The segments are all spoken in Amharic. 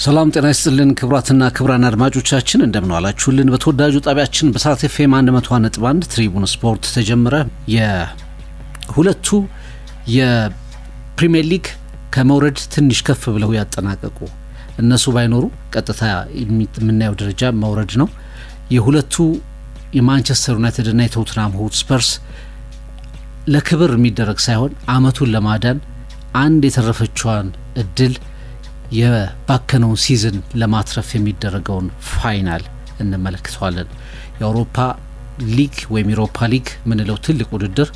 ሰላም ጤና ይስጥልን ክብራትና ክብራን አድማጮቻችን እንደምን ዋላችሁልን በተወዳጁ ጣቢያችን በሳት ኤፍኤም 100.1 ትሪቡን ስፖርት ተጀመረ የሁለቱ የፕሪሚየር ሊግ ከመውረድ ትንሽ ከፍ ብለው ያጠናቀቁ እነሱ ባይኖሩ ቀጥታ የምናየው ደረጃ መውረድ ነው የሁለቱ የማንቸስተር ዩናይትድ እና የቶተንሃም ሆትስፐርስ ለክብር የሚደረግ ሳይሆን አመቱን ለማዳን አንድ የተረፈችዋን እድል የባከነው ሲዝን ለማትረፍ የሚደረገውን ፋይናል እንመለከታለን የአውሮፓ ሊግ ወይም ዩሮፓ ሊግ ምንለው ትልቅ ውድድር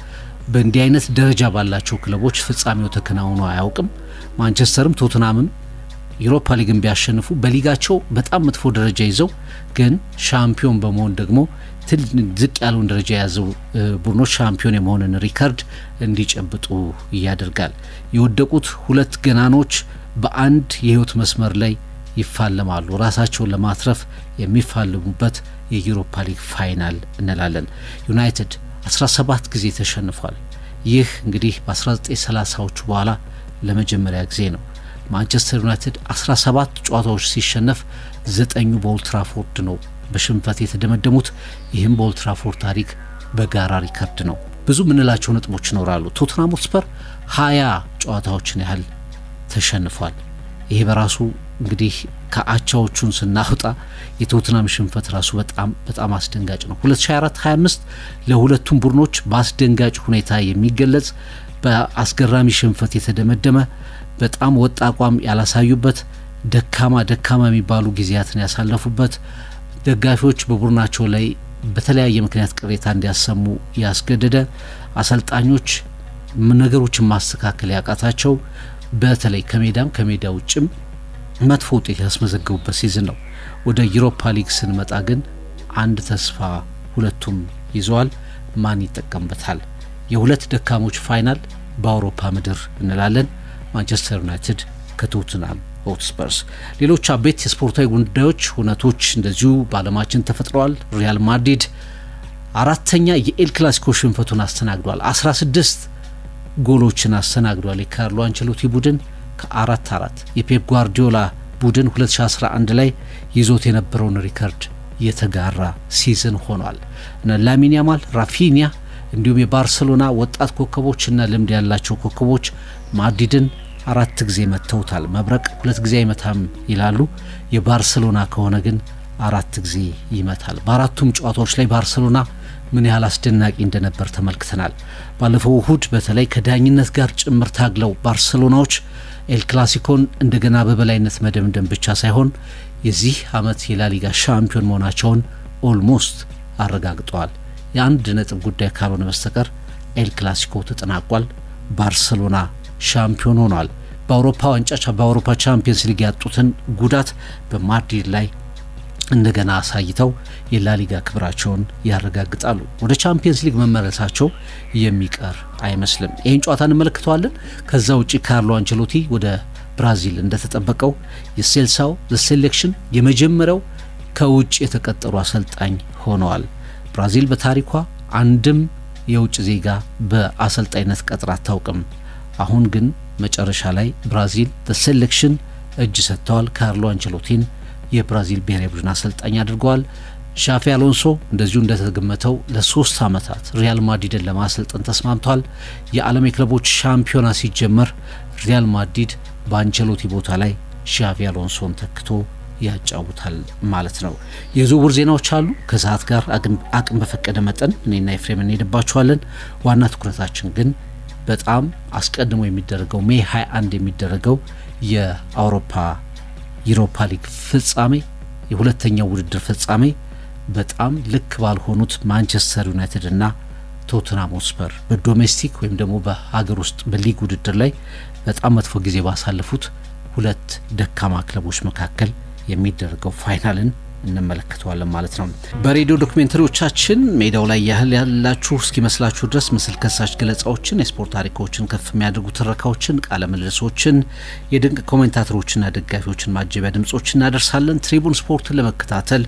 በእንዲህ አይነት ደረጃ ባላቸው ክለቦች ፍጻሜው ተከናውኖ አያውቅም ማንቸስተርም ቶተንሃምም ዩሮፓ ሊግን ቢያሸንፉ በሊጋቸው በጣም መጥፎ ደረጃ ይዘው ግን ሻምፒዮን በመሆን ደግሞ ዝቅ ያለውን ደረጃ ያዘው ቡድኖች ሻምፒዮን የመሆንን ሪከርድ እንዲጨብጡ ያደርጋል የወደቁት ሁለት ገናኖች በአንድ የህይወት መስመር ላይ ይፋለማሉ ራሳቸውን ለማትረፍ የሚፋለሙበት የዩሮፓ ሊግ ፋይናል እንላለን ዩናይትድ 17 ጊዜ ተሸንፏል ይህ እንግዲህ በ1930ዎቹ በኋላ ለመጀመሪያ ጊዜ ነው ማንቸስተር ዩናይትድ 17 ጨዋታዎች ሲሸነፍ 9 በኦልድ ትራፎርድ ነው በሽንፈት የተደመደሙት ይህም በኦልድ ትራፎርድ ታሪክ በጋራ ሪከርድ ነው ብዙ ምንላቸው ነጥቦች ይኖራሉ ቶተንሃም ሆትስፐር 20 ጨዋታዎችን ያህል ተሸንፏል ይሄ በራሱ እንግዲህ ከአቻዎቹን ስናወጣ የቶተንሃም ሽንፈት ራሱ በጣም አስደንጋጭ ነው 2024-25 ለሁለቱም ቡድኖች በአስደንጋጭ ሁኔታ የሚገለጽ በአስገራሚ ሽንፈት የተደመደመ በጣም ወጣ አቋም ያላሳዩበት ደካማ የሚባሉ ጊዜያትን ያሳለፉበት ደጋፊዎች በቡድናቸው ላይ በተለያየ ምክንያት ቅሬታ እንዲያሰሙ ያስገደደ አሰልጣኞች ነገሮችን ማስተካከል ያቃታቸው በተለይ ከሜዳ ውጭም መጥፎ ውጤት ያስመዘገቡበት ሲዝን ነው ወደ ዩሮፓ ሊግ ስንመጣ ግን አንድ ተስፋ ሁለቱም ይዘዋል ማን ይጠቀምበታል የሁለት ደካሞች ፋይናል በአውሮፓ ምድር እንላለን ማንቸስተር ዩናይትድ ከቶተንሃም ሆትስፐርስ ሌሎች አቤት የስፖርታዊ ጉዳዮች ሁነቶች እንደዚሁ በዓለማችን ተፈጥረዋል ሪያል ማድሪድ አራተኛ የኤል ክላሲኮ ሽንፈቱን አስተናግዷል 16 ጎሎችን አስተናግዷል የካርሎ አንቸሎቲ ቡድን ከ4-4 የፔፕ ጓርዲዮላ ቡድን 2011 ላይ ይዞት የነበረውን ሪከርድ የተጋራ ሲዝን ሆኗል እና ላሚን ያማል ራፊኒያ እንዲሁም የባርሴሎና ወጣት ኮከቦችና ልምድ ያላቸው ኮከቦች ማድሪድን 4 ጊዜ መተውታል መብረቅ 2 ጊዜ አይመታም ይላሉ የባርሴሎና ከሆነ ግን 4 ጊዜ ይመታል በአራቱም ጨዋታዎች ላይ ባርሴሎና ምን ያህል አስደናቂ እንደነበር ተመልክተናል ባለፈው እሁድ በተለይ ከዳኝነት ጋር ጭምር ታግለው ባርሴሎናዎች ኤል ክላሲኮን እንደገና በበላይነት መደምደም ብቻ ሳይሆን የዚህ አመት የላሊጋ ሻምፒዮን መሆናቸውን ኦልሞስት አረጋግጠዋል የአንድ ነጥብ ጉዳይ ካልሆነ በስተቀር ኤል ክላሲኮ ተጠናቋል ባርሴሎና ሻምፒዮን ሆኗል በአውሮፓ ዋንጫ በአውሮፓ ቻምፒየንስ ሊግ ያጡትን ጉዳት በማድሪድ ላይ እንደገና አሳይተው የላሊጋ ክብራቸውን ያረጋግጣሉ ወደ ቻምፒየንስ ሊግ መመለሳቸው የሚቀር አይመስልም ይሄን ጨዋታ እንመለከታለን ከዛ ውጪ ካርሎ አንቸሎቲ ወደ ብራዚል እንደተጠበቀው የሴልሳው ሴሌክሽን የመጀመሪያው ከውጭ የተቀጠሩ አሰልጣኝ ሆነዋል ብራዚል በታሪኳ አንድም የውጭ ዜጋ በአሰልጣኝነት ቀጥራ አታውቅም አሁን ግን መጨረሻ ላይ ብራዚል ሴሌክሽን እጅ ሰጥተዋል ካርሎ አንቸሎቲን የብራዚል ብሔራዊ ቡድን አሰልጣኝ አድርገዋል ሻፊ አሎንሶ እንደዚሁ እንደተገመተው ለ3 አመታት ሪያል ማድሪድን ለማሰልጠን ተስማምቷል የዓለም የክለቦች ሻምፒዮና ሲጀመር ሪያል ማድሪድ በአንቸሎቲ ቦታ ላይ ሻፊ አሎንሶን ተክቶ ያጫውታል ማለት ነው የዝውውር ዜናዎች አሉ ከሰዓት ጋር አቅም በፈቀደ መጠን እኔና ኤፍሬም እንሄድባቸዋለን ዋና ትኩረታችን ግን በጣም አስቀድሞ የሚደረገው ሜይ 21 የሚደረገው የአውሮፓ ዩሮፓ ሊግ ፍጻሜ የሁለተኛው ውድድር ፍጻሜ በጣም ልክ ባልሆኑት ማንቸስተር ዩናይትድ እና ቶተንሃም ሆትስፐር በዶሜስቲክ ወይም ደግሞ በሀገር ውስጥ በሊግ ውድድር ላይ በጣም መጥፎ ጊዜ ባሳለፉት ሁለት ደካማ ክለቦች መካከል የሚደረገው ፋይናልን እንመለከተዋለን ማለት ነው። በሬዲዮ ዶክመንተሪዎቻችን ሜዳው ላይ ያላችሁ እስኪመስላችሁ ድረስ ምስል ከሳሽ ገለጻዎችን፣ የስፖርት ታሪኮችን ከፍ የሚያደርጉ ትረካዎችን፣ ቃለ ምልልሶችን፣ የድንቅ ኮሜንታተሮችና ደጋፊዎችን ማጀቢያ ድምጾችን እናደርሳለን። ትሪቡን ስፖርትን ለመከታተል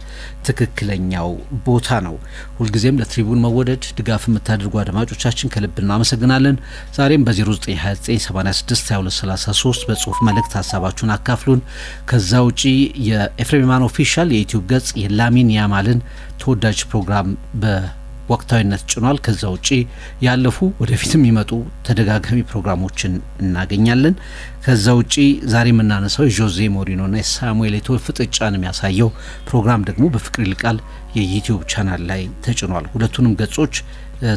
ትክክለኛው ቦታ ነው። ሁልጊዜም ለትሪቡን መወደድ ድጋፍ የምታደርጉ አድማጮቻችን ከልብ እናመሰግናለን። ዛሬም በ0929862233 በጽሁፍ መልእክት ሀሳባችሁን አካፍሉን። ከዛ ውጪ የኤፍሬም ማን ኦፊሻል የዩቲዩብ ገጽ የላሚን ያማልን ተወዳጅ ፕሮግራም በወቅታዊነት ጭኗል። ከዛ ውጪ ያለፉ ወደፊትም ይመጡ ተደጋጋሚ ፕሮግራሞችን እናገኛለን። ከዛ ውጪ ዛሬ የምናነሳው የጆዜ ሞሪኖና የሳሙኤል ኤቶ ፍጥጫን የሚያሳየው ፕሮግራም ደግሞ በፍቅር ይልቃል የዩቲዩብ ቻናል ላይ ተጭኗል። ሁለቱንም ገጾች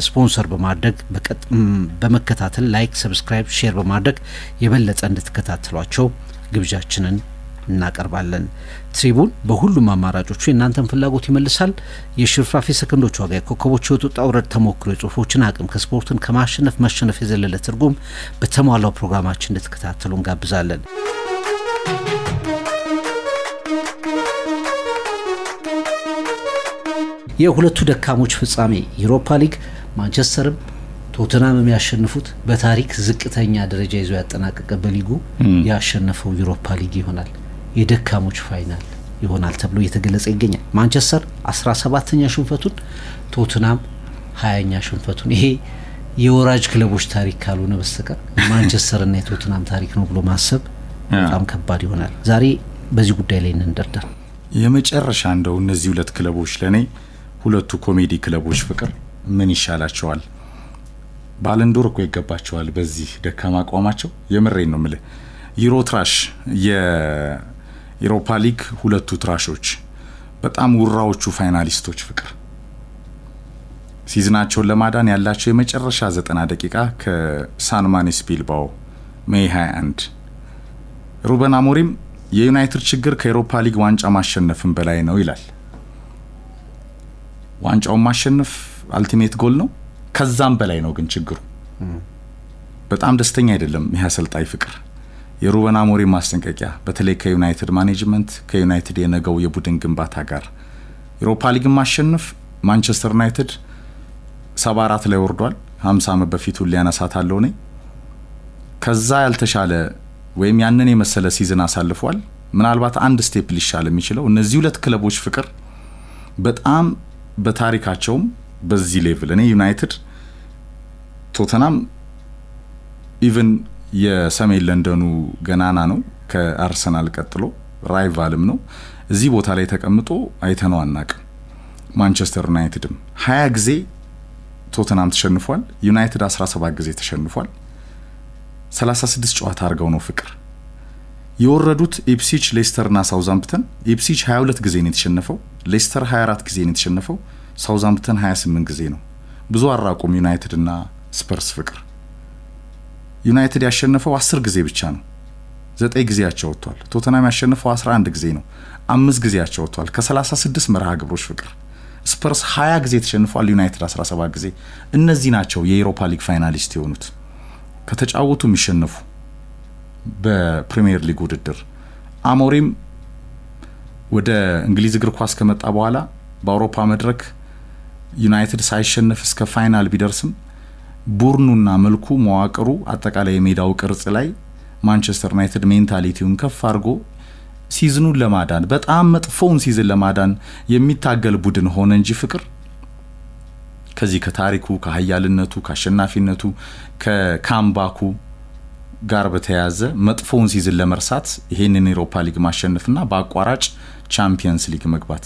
ስፖንሰር በማድረግ በመከታተል ላይክ፣ ሰብስክራይብ፣ ሼር በማድረግ የበለጠ እንድትከታተሏቸው ግብዣችንን እናቀርባለን። ትሪቡን በሁሉም አማራጮቹ እናንተን ፍላጎት ይመልሳል። የሽርፍራፊ ሰከንዶች ዋጋ ኮከቦች ወጣ ወረድ ተሞክሮ የጽሁፎችን አቅም ከስፖርትን ከማሸነፍ መሸነፍ የዘለለ ትርጉም በተሟላው ፕሮግራማችን እንድትከታተሉ እንጋብዛለን። የሁለቱ ደካሞች ፍጻሜ ዩሮፓ ሊግ ማንቸስተርም ቶተናም የሚያሸንፉት በታሪክ ዝቅተኛ ደረጃ ይዞ ያጠናቀቀ በሊጉ ያሸነፈው ዩሮፓ ሊግ ይሆናል። የደካሞች ፋይናል ይሆናል ተብሎ እየተገለጸ ይገኛል። ማንቸስተር 17ኛ ሽንፈቱን፣ ቶተናም 20ኛ ሽንፈቱን። ይሄ የወራጅ ክለቦች ታሪክ ካልሆነ በስተቀር ማንቸስተር እና የቶተናም ታሪክ ነው ብሎ ማሰብ በጣም ከባድ ይሆናል። ዛሬ በዚህ ጉዳይ ላይ እንንደርደር። የመጨረሻ እንደው እነዚህ ሁለት ክለቦች ለኔ ሁለቱ ኮሜዲ ክለቦች ፍቅር ምን ይሻላቸዋል? ባለንዶር እኮ ይገባቸዋል በዚህ ደካማ አቋማቸው። የምሬን ነው የምልህ። ዩሮ ትራሽ የዩሮፓ ሊግ ሁለቱ ትራሾች በጣም ውራዎቹ ፋይናሊስቶች ፍቅር ሲዝናቸውን ለማዳን ያላቸው የመጨረሻ 90 ደቂቃ ከሳን ማሜስ ቢልባኦ ሜይ 21 ሩበን አሞሪም የዩናይትድ ችግር ከዩሮፓ ሊግ ዋንጫ ማሸነፍን በላይ ነው ይላል። ዋንጫውን ማሸነፍ አልቲሜት ጎል ነው፣ ከዛም በላይ ነው ግን ችግሩ። በጣም ደስተኛ አይደለም ይሄ አሰልጣኝ ፍቅር። የሩበን አሞሪም ማስጠንቀቂያ በተለይ ከዩናይትድ ማኔጅመንት ከዩናይትድ የነገው የቡድን ግንባታ ጋር ዩሮፓ ሊግ ማሸነፍ ማንቸስተር ዩናይትድ 74 ላይ ወርዷል። 50 ዓመት በፊት ሊያነሳታለው ነው። ከዛ ያልተሻለ ወይም ያንን የመሰለ ሲዝን አሳልፏል። ምናልባት አንድ ስቴፕ ሊሻል የሚችለው እነዚህ ሁለት ክለቦች ፍቅር በጣም በታሪካቸውም በዚህ ሌቭል እኔ ዩናይትድ ቶተናም ኢቭን የሰሜን ለንደኑ ገናና ነው ከአርሰናል ቀጥሎ ራይቫልም ነው። እዚህ ቦታ ላይ ተቀምጦ አይተነው አናቅም። ማንቸስተር ዩናይትድም 20 ጊዜ ቶተናም ተሸንፏል። ዩናይትድ 17 ጊዜ ተሸንፏል። 36 ጨዋታ አድርገው ነው ፍቅር የወረዱት። ኢፕስዊች፣ ሌስተርና ሳውዛምፕተን ኢፕስዊች 22 ጊዜ ነው የተሸነፈው፣ ሌስተር 24 ጊዜ ነው የተሸነፈው፣ ሳውዛምፕተን 28 ጊዜ ነው። ብዙ አራቁም ዩናይትድ እና ስፐርስ ፍቅር። ዩናይትድ ያሸነፈው 10 ጊዜ ብቻ ነው፣ 9 ጊዜ ያቻውቷል። ቶተናም ያሸነፈው 11 ጊዜ ነው፣ 5 ጊዜ ያቻውቷል። ከ36 መርሃ ግብሮች ፍቅር ስፐርስ 20 ጊዜ ተሸንፏል፣ ዩናይትድ 17 ጊዜ። እነዚህ ናቸው የዩሮፓ ሊግ ፋይናሊስት የሆኑት ከተጫወቱ የሚሸነፉ በፕሪሚየር ሊግ ውድድር። አሞሪም ወደ እንግሊዝ እግር ኳስ ከመጣ በኋላ በአውሮፓ መድረክ ዩናይትድ ሳይሸነፍ እስከ ፋይናል ቢደርስም ቡርኑና መልኩ መዋቅሩ አጠቃላይ የሜዳው ቅርጽ ላይ ማንቸስተር ዩናይትድ ሜንታሊቲውን ከፍ አድርጎ ሲዝኑን ለማዳን በጣም መጥፎውን ሲዝን ለማዳን የሚታገል ቡድን ሆነ እንጂ ፍቅር ከዚህ ከታሪኩ ከሀያልነቱ ከአሸናፊነቱ ከካምባኩ ጋር በተያያዘ መጥፎውን ሲዝን ለመርሳት ይሄንን ዩሮፓ ሊግ ማሸነፍና በአቋራጭ ቻምፒየንስ ሊግ መግባት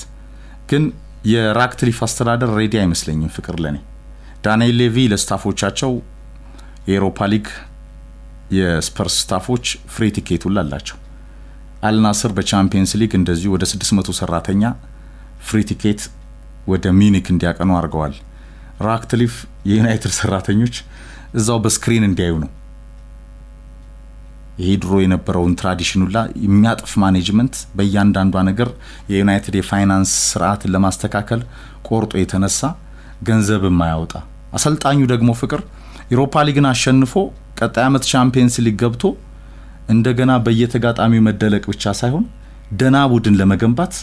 ግን የራክትሊፍ አስተዳደር ሬዲ አይመስለኝም ፍቅር ለኔ። ዳንኤል ሌቪ ለስታፎቻቸው የዩሮፓ ሊግ የስፐርስ ስታፎች ፍሪ ቲኬቱን አላቸው። አልናስር በቻምፒየንስ ሊግ እንደዚሁ ወደ 600 ሰራተኛ ፍሪ ቲኬት ወደ ሚዩኒክ እንዲያቀኑ አድርገዋል። ራክትሊፍ የዩናይትድ ሰራተኞች እዛው በስክሪን እንዲያዩ ነው። ይሄ ድሮ የነበረውን ትራዲሽኑላ የሚያጥፍ ማኔጅመንት በእያንዳንዷ ነገር የዩናይትድ የፋይናንስ ስርዓት ለማስተካከል ቆርጦ የተነሳ ገንዘብ የማያወጣ አሰልጣኙ ደግሞ ፍቅር ዩሮፓ ሊግን አሸንፎ ቀጣይ ዓመት ቻምፒየንስ ሊግ ገብቶ እንደገና በየተጋጣሚው መደለቅ ብቻ ሳይሆን ደና ቡድን ለመገንባት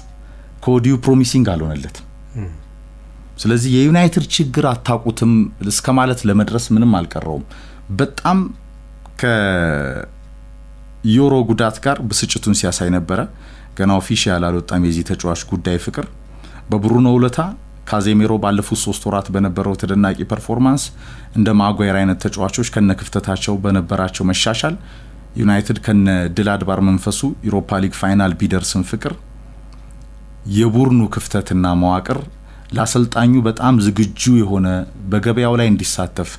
ኮዲው ፕሮሚሲንግ አልሆነለትም ስለዚህ የዩናይትድ ችግር አታቁትም እስከማለት ለመድረስ ምንም አልቀረውም በጣም ከዩሮ ጉዳት ጋር ብስጭቱን ሲያሳይ ነበር ገና ኦፊሻል አልወጣም የዚህ ተጫዋች ጉዳይ ፍቅር በብሩኖ ውለታ ካዜሜሮ ባለፉት 3 ወራት በነበረው ተደናቂ ፐርፎርማንስ እንደ ማጓየር አይነት ተጫዋቾች ከነክፍተታቸው በነበራቸው መሻሻል ዩናይትድ ከነ ድል አድባር መንፈሱ ዩሮፓ ሊግ ፋይናል ቢደርስም ፍቅር የቡርኑ ክፍተትና መዋቅር ለአሰልጣኙ በጣም ዝግጁ የሆነ በገበያው ላይ እንዲሳተፍ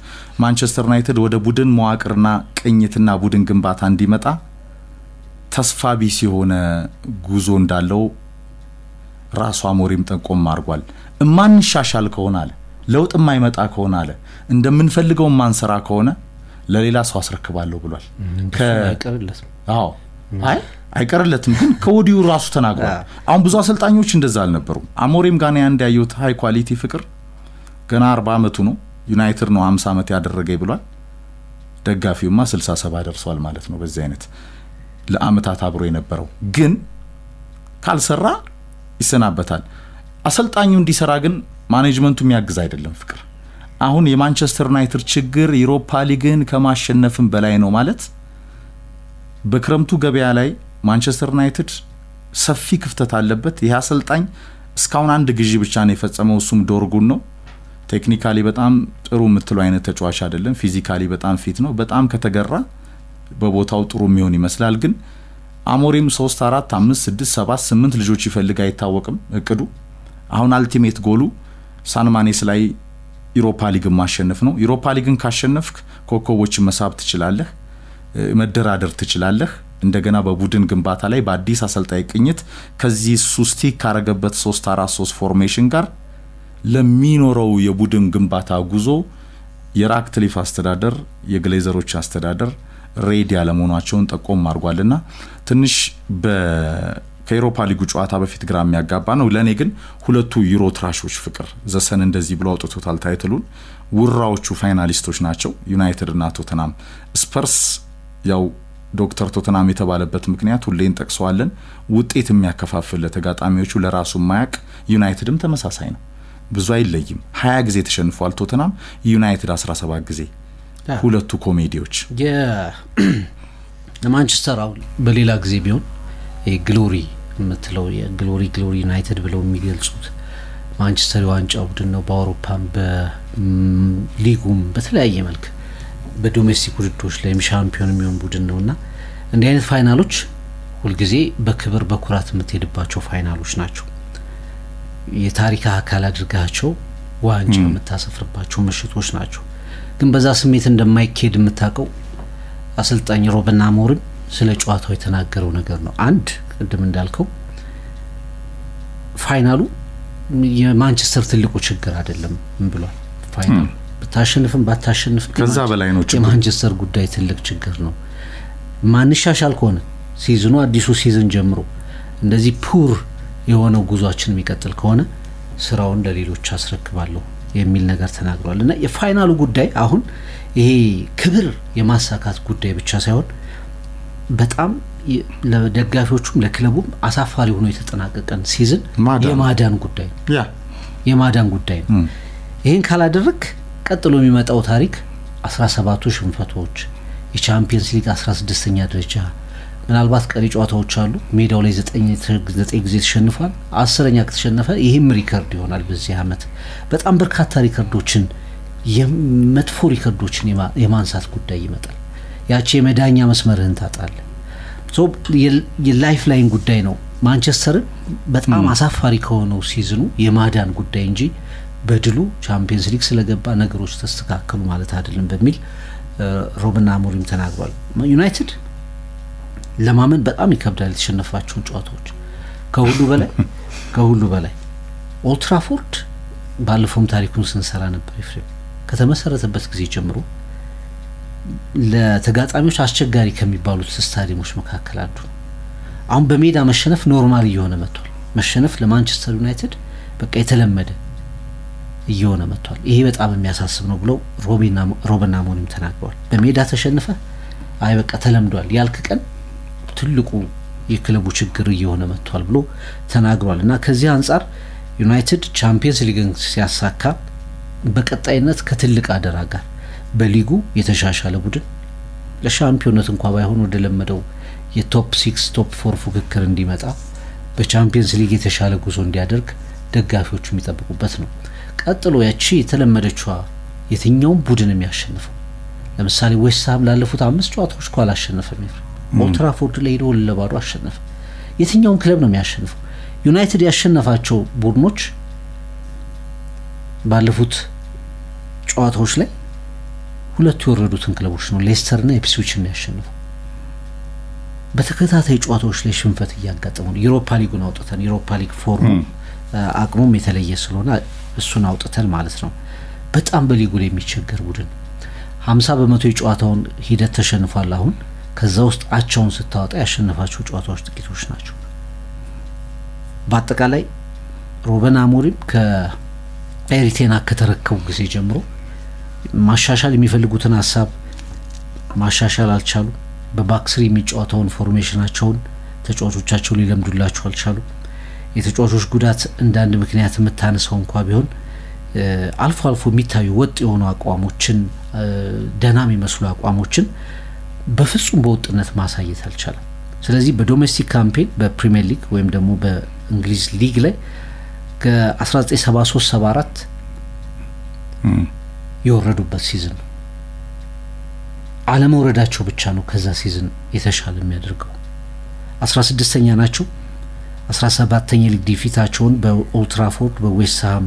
ማንቸስተር ዩናይትድ ወደ ቡድን መዋቅርና ቅኝትና ቡድን ግንባታ እንዲመጣ ተስፋ ቢስ የሆነ ጉዞ እንዳለው ራሱ አሞሪም ጠቆም አድርጓል እማንሻሻል ከሆነ አለ ለውጥ የማይመጣ ከሆነ አለ እንደምንፈልገው ማንሰራ ከሆነ ለሌላ ሰው አስረክባለሁ ብሏል አዎ አይቀርለትም ግን ከወዲሁ ራሱ ተናግሯል አሁን ብዙ አሰልጣኞች እንደዛ አልነበሩም አሞሪም ጋር ያንድ ያዩት ሃይ ኳሊቲ ፍቅር ገና 40 አመቱ ነው ዩናይትድ ነው 50 አመት ያደረገኝ ብሏል ደጋፊውማ 67 ደርሷል ማለት ነው በዚህ አይነት ለአመታት አብሮ የነበረው ግን ካልሰራ ይሰናበታል አሰልጣኙ እንዲሰራ ግን ማኔጅመንቱ የሚያግዝ አይደለም ፍቅር አሁን የማንቸስተር ዩናይትድ ችግር ዩሮፓ ሊግን ከማሸነፍም በላይ ነው ማለት በክረምቱ ገበያ ላይ ማንቸስተር ዩናይትድ ሰፊ ክፍተት አለበት ይሄ አሰልጣኝ እስካሁን አንድ ግዢ ብቻ ነው የፈጸመው እሱም ዶርጉን ነው ቴክኒካሊ በጣም ጥሩ ምትሉ አይነት ተጫዋች አይደለም ፊዚካሊ በጣም ፊት ነው በጣም ከተገራ በቦታው ጥሩ የሚሆን ይመስላል ግን አሞሪም 3 4 5 6 7 8 ልጆች ይፈልጋ አይታወቅም እቅዱ አሁን አልቲሜት ጎሉ ሳንማኔስ ላይ ዩሮፓ ሊግ ማሸነፍ ነው ዩሮፓ ሊግን ካሸነፍክ ኮከቦችን መሳብ ትችላለህ መደራደር ትችላለህ እንደገና በቡድን ግንባታ ላይ በአዲስ አሰልጣኝ ቅኝት ከዚህ ሱስቲክ ካረገበት 3-4-3 ፎርሜሽን ጋር ለሚኖረው የቡድን ግንባታ ጉዞ የራክትሊፍ አስተዳደር የግሌዘሮች አስተዳደር ሬዲ ያለመሆናቸውን ጠቆም አድርጓልና ትንሽ ከዩሮፓ ሊጉ ጨዋታ በፊት ግራ የሚያጋባ ነው ለኔ ግን ሁለቱ ዩሮ ትራሾች ፍቅር ዘሰን እንደዚህ ብሎ አውጥቶታል ታይትሉን ውራዎቹ ፋይናሊስቶች ናቸው ዩናይትድ እና ቶተናም ስፐርስ ያው ዶክተር ቶተናም የተባለበት ምክንያት ሁሌን ጠቅሰዋለን ውጤት የሚያከፋፍል ለተጋጣሚዎቹ ለራሱ ማያቅ ዩናይትድም ተመሳሳይ ነው ብዙ አይለይም 20 ጊዜ ተሸንፏል ቶተናም ዩናይትድ 17 ጊዜ ሁለቱ ኮሜዲዎች ለማንቸስተር አሁን በሌላ ጊዜ ቢሆን ግሎሪ ምትለው የግሎሪ ዩናይትድ ብለው የሚገልጹት ማንቸስተር ዋንጫው ቡድን ነው በአውሮፓም በሊጉም በተለያየ መልኩ በዶሜስቲክ ውድድሮች ላይ ሻምፒዮን የሚሆን ቡድን ነውና እንዲህ አይነት ፋይናሎች ሁሉ ጊዜ በክብር በኩራት የምትሄድባቸው ፋይናሎች ናቸው የታሪክ አካል አድርጋቸው ዋንጫ የምታሰፍርባቸው ምሽቶች ናቸው ግን በዛ ስሜት እንደማይኬድ የምታቀው አሰልጣኝ ሮበን አሞሪም ስለ ጨዋታው የተናገረው ነገር ነው አንድ ቅድም እንዳልከው ፋይናሉ የማንቸስተር ትልቁ ችግር አይደለም ብሏል ፋይናሉ በታሸንፍም ባታሸንፍ ከዛ በላይ ነው የማንቸስተር ጉዳይ ትልቅ ችግር ነው ማንሻሻል ከሆነ ሲዝኑ አዲሱ ሲዝን ጀምሮ እንደዚህ ፑር የሆነው ጉዟችን የሚቀጥል ከሆነ ስራውን ለሌሎች አስረክባለሁ የሚል ነገር ተናግሯልና የፋይናሉ ጉዳይ አሁን ይሄ ክብር የማሳካት ጉዳይ ብቻ ሳይሆን በጣም ለደጋፊዎቹም ለክለቡም አሳፋሪ ሆኖ የተጠናቀቀን ሲዝን የማዳን ጉዳይ የማዳን ጉዳይ ነው ይሄን ካላደረክ ቀጥሎ የሚመጣው ታሪክ 17ቱ ሽንፈቶች የቻምፒየንስ ሊግ 16ኛ ደረጃ ምናልባት ቀሪ ጨዋታዎች አሉ ሜዳው ላይ 9 ጊዜ ተሸንፏል 10ኛ ከተሸነፈ ይሄም ሪከርድ ይሆናል በዚህ አመት በጣም በርካታ ሪከርዶችን የመጥፎ ሪከርዶችን የማንሳት ጉዳይ ይመጣል ያቺ የመዳኛ መስመርህን ታጣለ ሶ የላይፍ ላይን ጉዳይ ነው ማንቸስተር በጣም አሳፋሪ ከሆነው ሲዝኑ የማዳን ጉዳይ እንጂ በድሉ ቻምፒየንስ ሊግ ስለገባ ነገሮች ተስተካከሉ ማለት አይደለም በሚል ሮበን አሞሪም ተናግሯል ዩናይትድ ለማመን በጣም ይከብዳል የተሸነፋቸው ጨዋታዎች ከሁሉ በላይ ኦልድ ትራፎርድ ባለፈው ታሪኩን ስንሰራ ነበር ይፍሬም ከተመሰረተበት ጊዜ ጀምሮ ለተጋጣሚዎች አስቸጋሪ ከሚባሉት ስታዲየሞች መካከል አንዱ አሁን በሜዳ መሸነፍ ኖርማል እየሆነ መጥቷል መሸነፍ ለማንቸስተር ዩናይትድ በቃ የተለመደ እየሆነ መጥቷል ይሄ በጣም የሚያሳስብ ነው ብለው ሮበን አሞሪም ተናግሯል በሜዳ ተሸነፈ አይ በቃ ተለምዷል ያልክ ቀን ትልቁ የክለቡ ችግር እየሆነ መጥቷል ብሎ ተናግሯልና ከዚህ አንፃር ዩናይትድ ቻምፒየንስ ሊግን ሲያሳካ በቀጣይነት ከትልቅ አደራ ጋር በሊጉ የተሻሻለ ቡድን ለሻምፒዮንነት እንኳን ባይሆን ወደ ለመደው የቶፕ 6 ቶፕ 4 ፉክክር እንዲመጣ በቻምፒየንስ ሊግ የተሻለ ጉዞ እንዲያደርግ ደጋፊዎቹ የሚጠብቁበት ነው። ቀጥሎ ያቺ የተለመደችዋ የትኛውም ቡድን የሚያሸንፈው ለምሳሌ ዌስት ሃም ላለፉት 5 ጨዋታዎች እንኳን አላሸነፈም። ኦልድ ትራፎርድ ላይ ሄዶ ለባዶ አሸነፈ። የትኛውም ክለብ ነው የሚያሸንፈው። ዩናይትድ ያሸነፋቸው ቡድኖች ባለፉት ጨዋታዎች ላይ ሁለቱ የወረዱትን ክለቦች ነው ሌስተርና ኢፕስዊችን ያሸነፈው። በተከታታይ ጨዋታዎች ላይ ሽንፈት እያጋጠሙ ነው። ዩሮፓ ሊጉን አውጥተን ዩሮፓ ሊግ ፎርም አቅሙም የተለየ ስለሆነ እሱን አውጥተን ማለት ነው በጣም በሊጉ ላይ የሚቸገር ቡድን 50% የጨዋታውን ሂደት ተሸንፏል። አሁን ከዛ ውስጥ አቻውን ስታወጣ ያሸነፋቸው ጨዋታዎች ጥቂቶች ናቸው። በአጠቃላይ ሩበን አሞሪም ከኤሪክ ቴን ሃግ ከተረከቡ ጊዜ ጀምሮ ማሻሻል የሚፈልጉትን ሐሳብ ማሻሻል አልቻሉ። በባክስሪ የሚጫወተውን ፎርሜሽናቸውን ተጫዋቾቻቸው ሊለምዱላቸው አልቻሉ። የተጫዋቾች ጉዳት እንዳንድ ምክንያት የምታነሳው እንኳን ቢሆን አልፎ አልፎ የሚታዩ ወጥ የሆኑ አቋሞችን ደህና የሚመስሉ አቋሞችን በፍጹም በወጥነት ማሳየት አልቻለም። ስለዚህ በዶሜስቲክ ካምፔን በፕሪሚየር ሊግ ወይም ደግሞ በእንግሊዝ ሊግ ላይ ከ1973-74 የወረዱበት ሲዝን ነው። አለመውረዳቸው ብቻ ነው ከዛ ሲዝን የተሻለ የሚያደርገው። 16ኛ ናቸው። 17ኛ ሊግ ዲፊታቸውን በኦልድ ትራፎርድ በዌስት ሃም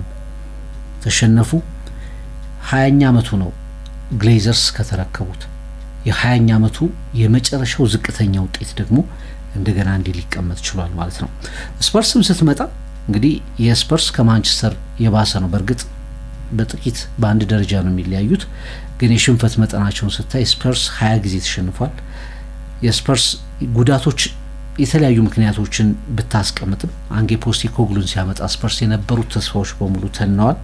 ተሸነፉ። 20ኛ አመቱ ነው ግሌዘርስ ከተረከቡት። የ20ኛ አመቱ የመጨረሻው ዝቅተኛ ውጤት ደግሞ እንደገና እንዲ ሊቀመጥ ችሏል ማለት ነው። ስፐርስም ስትመጣ እንግዲህ የስፐርስ ከማንቸስተር የባሰ ነው። በርግጥ በጥቂት በአንድ ደረጃ ነው የሚለያዩት፣ ግን የሽንፈት መጠናቸውን ስታይ ስፐርስ 20 ጊዜ ተሸንፏል። የስፐርስ ጉዳቶች የተለያዩ ምክንያቶችን ብታስቀምጥም አንጌ ፖስቴኮግሉን ሲያመጣ ስፐርስ የነበሩት ተስፋዎች በሙሉ ተነዋል።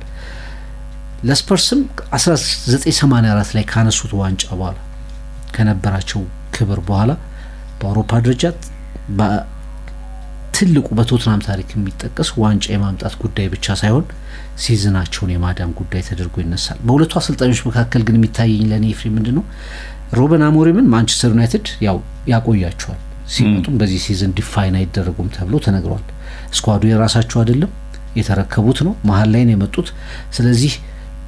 ለስፐርስም 1984 ላይ ካነሱት ዋንጫ በኋላ ከነበራቸው ክብር በኋላ በአውሮፓ ደረጃ በትልቁ በቶትናም ታሪክ የሚጠቀስ ዋንጫ የማምጣት ጉዳይ ብቻ ሳይሆን ሲዝናቸውን የማዳን ጉዳይ ተደርጎ ይነሳል። በሁለቱ አሰልጣኞች መካከል ግን የሚታየኝ ለኔ ፍሬም ምንድነው ሩበን አሞሪምን ማንቸስተር ዩናይትድ ያው ያቆያቸዋል። ሲመጡም በዚህ ሲዝን ዲፋይን አይደረጉም ተብሎ ተነግሯል። ስኳዱ የራሳቸው አይደለም፣ የተረከቡት ነው፣ መሀል ላይ ነው የመጡት። ስለዚህ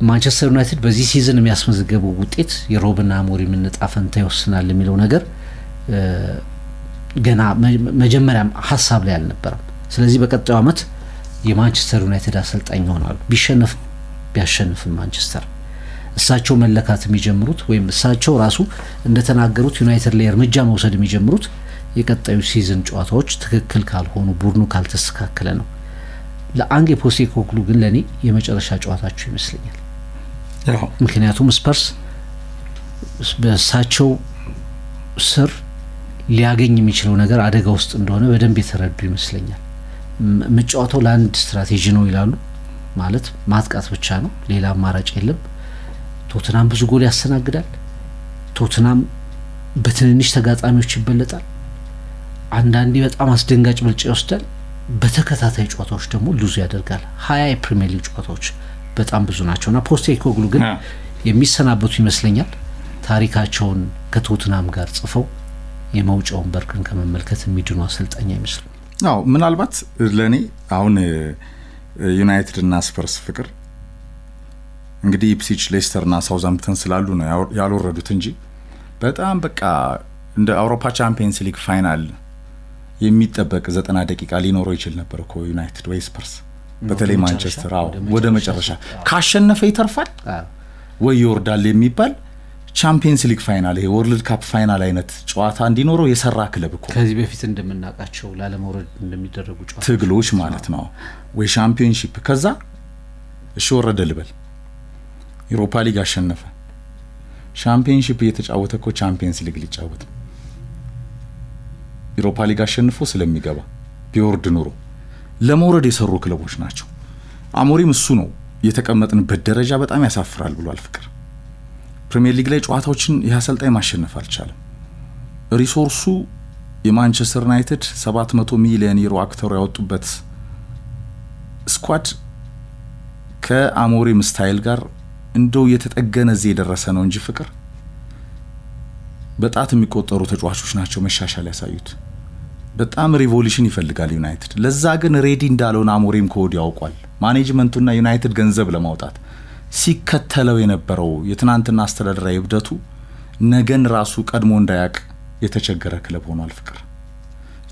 ማንቸስተር ዩናይትድ በዚህ ሲዝን የሚያስመዘገበው ውጤት የሩበን አሞሪምን ዕጣ ፈንታ ይወስናል የሚለው ነገር ገና መጀመሪያም ሐሳብ ላይ አልነበረም። ስለዚህ በቀጣዩ አመት የማንቸስተር ዩናይትድ አሰልጣኝ ሆናሉ። ቢሸነፍ ቢያሸንፍም ማንቸስተር እሳቸው መለካት የሚጀምሩት ወይም እሳቸው ራሱ እንደተናገሩት ዩናይትድ ላይ እርምጃ መውሰድ የሚጀምሩት የቀጣዩ ሲዝን ጨዋታዎች ትክክል ካልሆኑ ቡድኑ ካልተስተካከለ ነው። ለአንጌ ፖስቴኮግሉ ግን ለኔ የመጨረሻ ጨዋታቸው ይመስለኛል። ምክንያቱም ስፐርስ በእሳቸው ስር ሊያገኝ የሚችለው ነገር አደጋ ውስጥ እንደሆነ በደንብ የተረዱ ይመስለኛል። መጫወተው ለአንድ ስትራቴጂ ነው ይላሉ። ማለት ማጥቃት ብቻ ነው፣ ሌላ አማራጭ የለም። ቶትናም ብዙ ጎል ያስተናግዳል። ቶትናም በትንንሽ ተጋጣሚዎች ይበለጣል። አንዳንዴ በጣም አስደንጋጭ ብልጫ ይወስዳል። በተከታታይ ጨዋታዎች ደግሞ ሉዝ ያደርጋል። 20 የፕሪሚየር ሊግ ጨዋታዎች በጣም ብዙ ናቸውና ፖስቴኮግሉ ግን የሚሰናበቱ ይመስለኛል። ታሪካቸውን ከቶትናም ጋር ጽፈው የመውጫውን በርክን ከመመልከት የሚድኑ አሰልጣኝ አይመስሉም። አዎ ምናልባት ለኔ አሁን ዩናይትድ እና ስፐርስ ፍቅር እንግዲህ ኢፕስዊች ሌስተርና ሳውዛምፕተን ስላሉ ነው ያልወረዱት እንጂ በጣም በቃ እንደ አውሮፓ ቻምፒየንስ ሊግ ፋይናል የሚጠበቅ 90 ደቂቃ ሊኖረው ይችል ነበር እኮ ዩናይትድ ወይ ስፐርስ። በተለይ ማንቸስተር ወደ መጨረሻ ካሸነፈ ይተርፋል ወይ ይወርዳል የሚባል ቻምፒየንስ ሊግ ፋይናል ይሄ ወርልድ ካፕ ፋይናል አይነት ጨዋታ እንዲኖረው የሰራ ክለብ እኮ ከዚህ በፊት እንደምናቃቸው ላለመውረድ እንደሚደረጉ ጨዋታ ትግሎች ማለት ነው። ወይ ቻምፒየንሺፕ ከዛ እሺ ወረደ ልበል፣ ዩሮፓ ሊግ አሸነፈ፣ ቻምፒየንሺፕ እየተጫወተ እኮ ቻምፒየንስ ሊግ ሊጫወት ዩሮፓ ሊግ አሸንፎ ስለሚገባ ቢወርድ ኑሮ ለመውረድ የሰሩ ክለቦች ናቸው። አሞሪም እሱ ነው የተቀመጥንበት ደረጃ በጣም ያሳፍራል ብሏል ፍቅር። ፕሪሚየር ሊግ ላይ ጨዋታዎችን ያሰልጣኝ ማሸነፍ አልቻለም። ሪሶርሱ የማንቸስተር ዩናይትድ 700 ሚሊዮን ዩሮ አክተሩ ያወጡበት ስኳድ ከአሞሪም ስታይል ጋር እንደው የተጠገነ እዚህ የደረሰ ነው እንጂ ፍቅር በጣት የሚቆጠሩ ተጫዋቾች ናቸው መሻሻል ያሳዩት። በጣም ሪቮሉሽን ይፈልጋል ዩናይትድ። ለዛ ግን ሬዲ እንዳልሆነ አሞሪም ኮድ ያውቋል። ማኔጅመንቱና ዩናይትድ ገንዘብ ለማውጣት ሲከተለው የነበረው የትናንትና አስተዳደራዊ እብደቱ ነገን ራሱ ቀድሞ እንዳያቅ የተቸገረ ክለብ ሆኗል ፍቅር።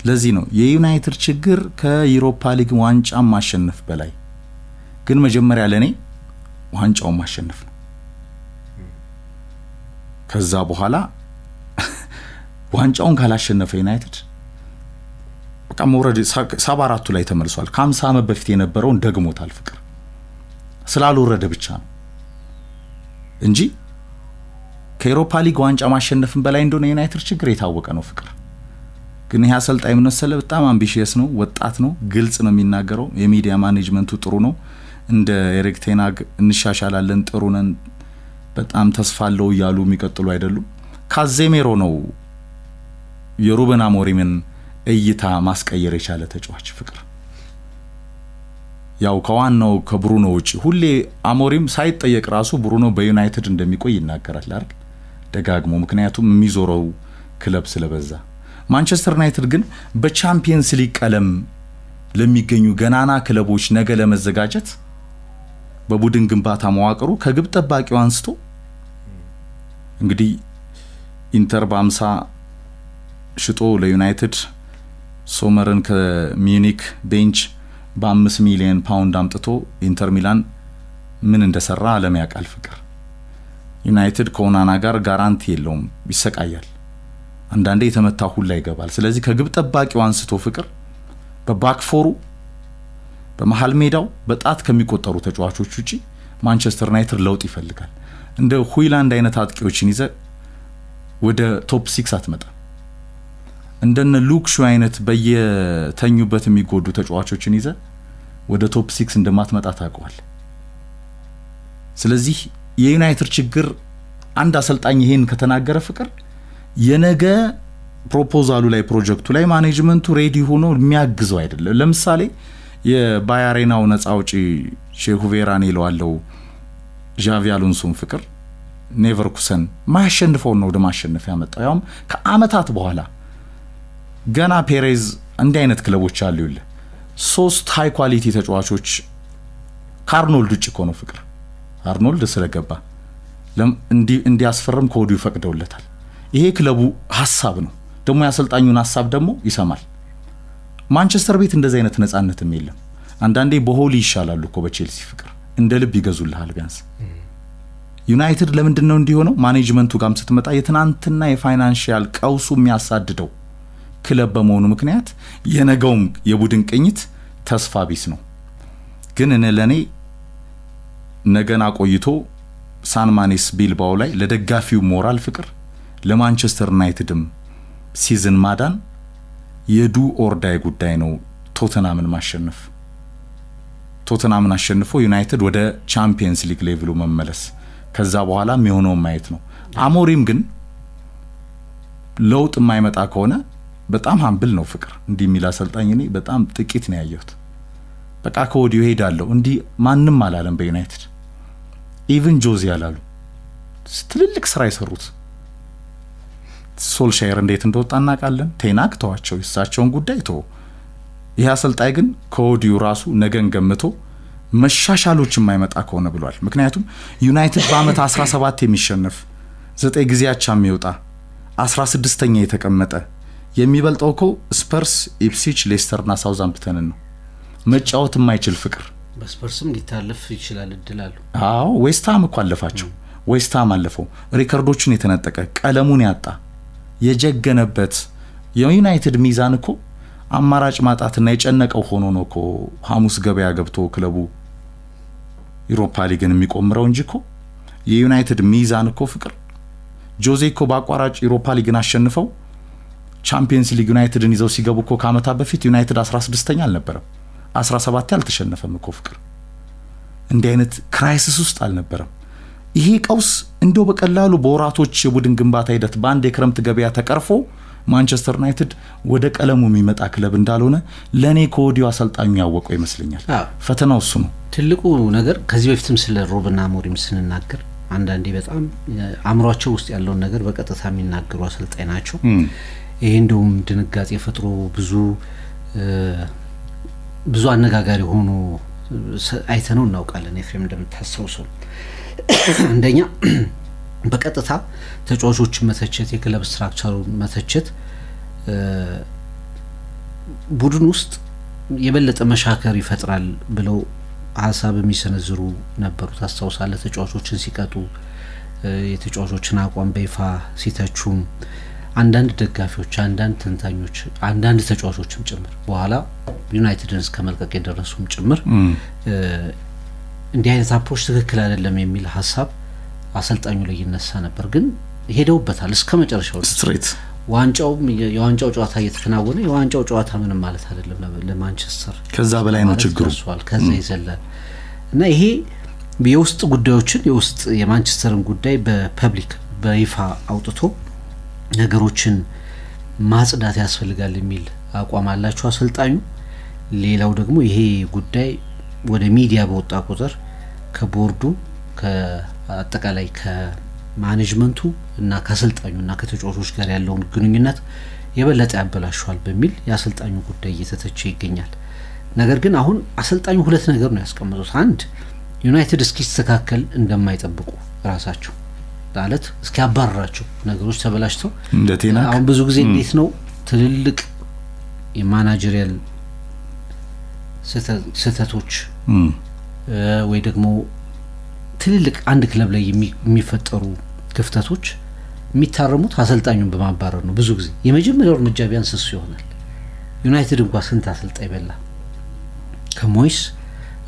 ለዚህ ነው የዩናይትድ ችግር ከዩሮፓ ሊግ ዋንጫ ማሸነፍ በላይ ግን መጀመሪያ ለኔ ዋንጫውን ማሸነፍ ነው። ከዛ በኋላ ዋንጫውን ካላሸነፈ ዩናይትድ በቃ መውረድ 74 ላይ ተመልሷል። ከ50 ዓመት በፊት የነበረውን ደግሞታል ፍቅር። ስላልወረደ ብቻ ነው እንጂ ከዩሮፓ ሊግ ዋንጫ ማሸነፍን በላይ እንደሆነ ዩናይትድ ችግር የታወቀ ነው ፍቅር። ግን ይሄ አሰልጣኝ መሰለ በጣም አምቢሺየስ ነው፣ ወጣት ነው፣ ግልጽ ነው የሚናገረው። የሚዲያ ማኔጅመንቱ ጥሩ ነው። እንደ ኤሪክ ቴን ሃግ እንሻሻላለን፣ ጥሩ ነን፣ በጣም ተስፋ አለው ያሉ የሚቀጥሉ አይደሉም። ካዜሜሮ ነው የሩበን አሞሪምን እይታ ማስቀየር የቻለ ተጫዋች ፍቅር። ያው ከዋናው ከብሩኖ ውጪ ሁሌ አሞሪም ሳይጠየቅ ራሱ ብሩኖ በዩናይትድ እንደሚቆይ ይናገራል አይደል ደጋግሞ፣ ምክንያቱም የሚዞረው ክለብ ስለበዛ። ማንቸስተር ዩናይትድ ግን በቻምፒየንስ ሊግ ቀለም ለሚገኙ ገናና ክለቦች ነገ ለመዘጋጀት በቡድን ግንባታ መዋቅሩ ከግብ ጠባቂው አንስቶ እንግዲህ ኢንተር በ50 ሽጦ ለዩናይትድ ሶመርን ከሚዩኒክ ቤንች በ5 ሚሊዮን ፓውንድ አምጥቶ ኢንተር ሚላን ምን እንደሰራ ዓለም ያውቃል ፍቅር። ዩናይትድ ከኦናና ጋር ጋራንቲ የለውም፣ ይሰቃያል። አንዳንዴ የተመታ ሁላ ይገባል። ስለዚህ ከግብ ጠባቂው አንስቶ ፍቅር በባክፎሩ በመሃል ሜዳው በጣት ከሚቆጠሩ ተጫዋቾች ውጪ ማንቸስተር ዩናይትድ ለውጥ ይፈልጋል። እንደ ሁይላንድ አይነት አጥቂዎችን ይዘ ወደ ቶፕ 6 አትመጣ። እንደነ ሉክ ሾው አይነት በየተኙበት የሚጎዱ ተጫዋቾችን ይዘ ወደ ቶፕ 6 እንደማትመጣ ታውቀዋል። ስለዚህ የዩናይትድ ችግር አንድ አሰልጣኝ ይሄን ከተናገረ ፍቅር የነገ ፕሮፖዛሉ ላይ ፕሮጀክቱ ላይ ማኔጅመንቱ ሬዲ ሆኖ የሚያግዘው አይደለም። ለምሳሌ የባያሬናው ነፃ አውጪ ሼሁቬራን ይለዋለው ዣቪ አሎንሶን ፍቅር ኔቨርኩሰን ማያሸንፈው ነው ደማሸነፍ ያመጣው ያውም ከአመታት በኋላ ገና ፔሬዝ እንዲህ አይነት ክለቦች አሉል 3 ሃይ ኳሊቲ ተጫዋቾች ካርኖልድ ውጭ እኮ ነው ፍቅር። አርኖልድ ስለገባ እንዲያስፈርም ኮዲው ፈቅደውለታል። ይሄ ክለቡ ሐሳብ ነው ደሞ ያሰልጣኙን ሐሳብ ደሞ ይሰማል። ማንቸስተር ቤት እንደዚህ አይነት ነፃነትም የለም። አንዳንዴ በሆሊ ይሻላሉ እኮ በቼልሲ ፍቅር እንደ ልብ ይገዙልሃል ቢያንስ። ዩናይትድ ለምንድነው እንዲሆነው ማኔጅመንቱ ጋም ስትመጣ የትናንትና የፋይናንሻል ቀውሱ የሚያሳድደው ክለብ በመሆኑ ምክንያት የነገውም የቡድን ቅኝት ተስፋ ቢስ ነው። ግን ለኔ ነገና ቆይቶ ሳንማኔስ ቢልባው ላይ ለደጋፊው ሞራል ፍቅር ለማንቸስተር ዩናይትድም ሲዝን ማዳን የዱ ኦርዳይ ጉዳይ ነው። ቶተናምን ማሸነፍ ቶተናምን አሸንፎ ዩናይትድ ወደ ቻምፒየንስ ሊግ ሌቭሉ መመለስ ከዛ በኋላ የሚሆነው ማየት ነው። አሞሪም ግን ለውጥ የማይመጣ ከሆነ በጣም ሃምብል ነው ፍቅር። እንዲህ ሚላ አሰልጣኝ እኔ በጣም ጥቂት ነው ያየሁት። በቃ ከወዲሁ ሄዳለሁ እንዲህ ማንንም አላለም በዩናይትድ ኢቭን ጆዚ ያላሉ ትልልቅ ስራ ይሰሩት ሶልሻየር እንዴት እንደወጣ እናውቃለን። ቴናክ ተዋቸው ይሳቸውን ጉዳይ ተው። ይሄ አሰልጣኝ ግን ከወዲሁ ራሱ ነገን ገምቶ መሻሻሎች የማይመጣ ከሆነ ብሏል። ምክንያቱም ዩናይትድ በአመት 17 የሚሸነፍ 9 ጊዜያቻ የሚወጣ 16ኛ የተቀመጠ የሚበልጠው እኮ ስፐርስ፣ ኢፕስዊች፣ ሌስተርና ሳውዛምፕተን ነው መጫወት የማይችል ፍቅር። በስፐርስም ሊታለፍ ይችላል እድላሉ። አዎ ዌስትሃም እኮ አለፋቸው። ዌስትሃም አለፈው ሪከርዶችን የተነጠቀ ቀለሙን ያጣ የጀገነበት የዩናይትድ ሚዛን እኮ አማራጭ ማጣትና የጨነቀው ሆኖ ነው እኮ ሐሙስ ገበያ ገብቶ ክለቡ ዩሮፓ ሊግን የሚቆምረው እንጂ እኮ የዩናይትድ ሚዛን እኮ ፍቅር ጆዜ እኮ በአቋራጭ ዩሮፓ ሊግን አሸንፈው ቻምፒየንስ ሊግ ዩናይትድን ይዘው ሲገቡ እኮ ከአመታ በፊት ዩናይትድ 16ኛ አልነበረም 17 ያልተሸነፈም እኮ ፍቅር። እንዲህ አይነት ክራይሲስ ውስጥ አልነበረም። ይሄ ቀውስ እንደው በቀላሉ በወራቶች የቡድን ግንባታ ሂደት ባንድ የክረምት ገበያ ተቀርፎ ማንቸስተር ዩናይትድ ወደ ቀለሙ የሚመጣ ክለብ እንዳልሆነ ለኔ ከወዲሁ አሰልጣኙ ያወቀው ይመስለኛል። ፈተናው እሱ ነው ትልቁ ነገር። ከዚህ በፊትም ስለ ሩበን አሞሪም ስንናገር አንዳንዴ በጣም አእምሯቸው ውስጥ ያለውን ነገር በቀጥታ የሚናገሩ አሰልጣኝ ናቸው። ይሄ እንደውም ድንጋጤ ፈጥሮ ብዙ አነጋጋሪ ሆኖ አይተነው እናውቃለን። ኤፍሬም እንደምታስታውሰው እንደኛ በቀጥታ ተጫዋቾች መተቸት፣ የክለብ ስትራክቸሩ መተቸት ቡድን ውስጥ የበለጠ መሻከር ይፈጥራል ብለው ሐሳብ የሚሰነዝሩ ነበሩ። ታስታውሳለህ? ተጫዋቾችን ሲቀጡ፣ የተጫዋቾችን አቋም በይፋ ሲተቹ አንዳንድ ደጋፊዎች፣ አንዳንድ ተንታኞች፣ አንዳንድ ተጫዋቾችም ጭምር በኋላ ዩናይትድን እስከመልቀቅ የደረሱም ጭምር እንዲህ አይነት አፕሮች ትክክል አይደለም የሚል ሐሳብ አሰልጣኙ ላይ ይነሳ ነበር። ግን ሄደውበታል እስከመጨረሻው ስትሬት የዋንጫው ጨዋታ እየተከናወነ የዋንጫው ጨዋታ ምንም ማለት አይደለም ለማንቸስተር ከዛ በላይ ነው ችግሩ ከዛ ይዘላል እና ይሄ የውስጥ ጉዳዮችን የውስጥ የማንቸስተርን ጉዳይ በፐብሊክ በይፋ አውጥቶ ነገሮችን ማጽዳት ያስፈልጋል የሚል አቋም አላቸው አሰልጣኙ። ሌላው ደግሞ ይሄ ጉዳይ ወደ ሚዲያ በወጣ ቁጥር ከቦርዱ ከአጠቃላይ ከማኔጅመንቱ እና ከአሰልጣኙና ከተጫዋቾች ጋር ያለውን ግንኙነት የበለጠ ያበላሻል በሚል የአሰልጣኙ ጉዳይ እየተተቸ ይገኛል። ነገር ግን አሁን አሰልጣኙ ሁለት ነገር ነው ያስቀመጡት። አንድ ዩናይትድ እስኪስተካከል እንደማይጠብቁ ራሳቸው ማለት እስኪያባረራቸው ነገሮች ተበላሽተው አሁን ብዙ ጊዜ እንዴት ነው ትልልቅ የማናጀሪያል ስህተቶች ወይ ደግሞ ትልልቅ አንድ ክለብ ላይ የሚፈጠሩ ክፍተቶች የሚታረሙት አሰልጣኙን በማባረር ነው። ብዙ ጊዜ የመጀመሪያው እርምጃ ቢያንስ እሱ ይሆናል። ዩናይትድ እንኳን ስንት አሰልጣኝ በላ ከሞይስ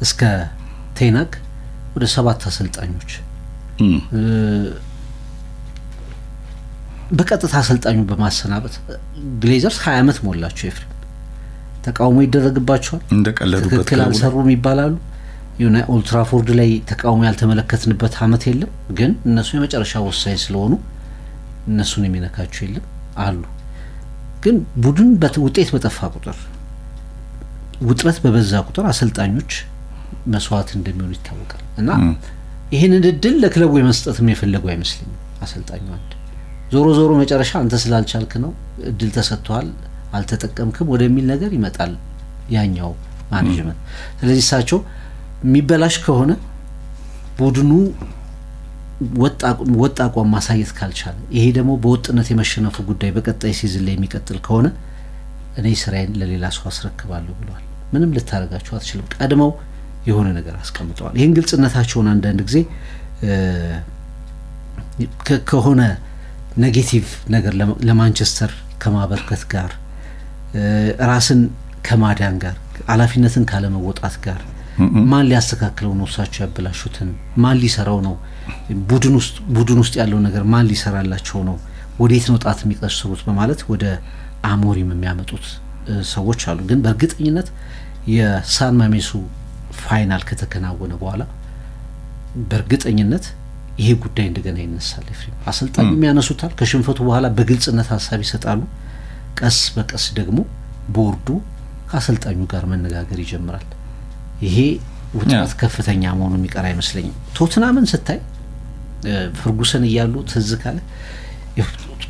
እስከ ቴናግ ወደ 7 አሰልጣኞች በቀጥታ አሰልጣኙን በማሰናበት ግሌዘርስ 20 አመት ሞላቸው። ኤፍሬም ተቃውሞ ይደረግባቸዋል እንደቀለዱበት ትክክል አልሰሩም ይባላሉ። ኦልድ ትራፎርድ ላይ ተቃውሞ ያልተመለከትንበት አመት የለም። ግን እነሱ የመጨረሻ ወሳኝ ስለሆኑ እነሱን የሚነካቸው የለም አሉ። ግን ቡድን ውጤት በጠፋ ቁጥር ውጥረት በበዛ ቁጥር አሰልጣኞች መስዋዕት እንደሚሆኑ ይታወቃል። እና ይሄንን እድል ለክለቡ የመስጠትም የፈለጉ አይመስልኝም አሰልጣኙ። አንድ ዞሮ መጨረሻ አንተ ስላልቻልክ ነው እድል ተሰጥቷል አልተጠቀምክም ወደሚል ነገር ይመጣል ያኛው ማኔጅመንት። ስለዚህ እሳቸው የሚበላሽ ከሆነ ቡድኑ ወጣ አቋም ማሳየት ካልቻለ ይሄ ደግሞ በወጥነት የመሸነፉ ጉዳይ በቀጣይ ሲዝን ላይ የሚቀጥል ከሆነ እኔ ስራዬን ለሌላ ሰው አስረክባለሁ ብለዋል። ምንም ልታረጋቸው አትችልም። ቀድመው የሆነ ነገር አስቀምጠዋል። ይሄን ግልጽነታቸውን አንዳንድ ጊዜ ከሆነ ኔጌቲቭ ነገር ለማንቸስተር ከማበርከት ጋር ራስን ከማዳን ጋር ኃላፊነትን ካለመወጣት ጋር ማን ሊያስተካክለው ነው እሳቸው ያበላሹትን ማን ሊሰራው ነው ቡድን ውስጥ ያለው ነገር ማን ሊሰራላቸው ነው ወዴት ነው ጣት የሚቀስሩት በማለት ወደ አሞሪም የሚያመጡት ሰዎች አሉ። ግን በእርግጠኝነት የሳን ማሜሱ ፋይናል ከተከናወነ በኋላ በእርግጠኝነት ይሄ ጉዳይ እንደገና ይነሳል። ኤፍሬም አሰልጣኙ የሚያነሱታል ከሽንፈቱ በኋላ በግልጽነት ሐሳብ ይሰጣሉ። ቀስ በቀስ ደግሞ ቦርዱ ከአሰልጣኙ ጋር መነጋገር ይጀምራል። ይሄ ውጥረት ከፍተኛ መሆኑ የሚቀር አይመስለኝም። ቶትናምን ስታይ ፈርጉሰን እያሉ ትዝ ካለ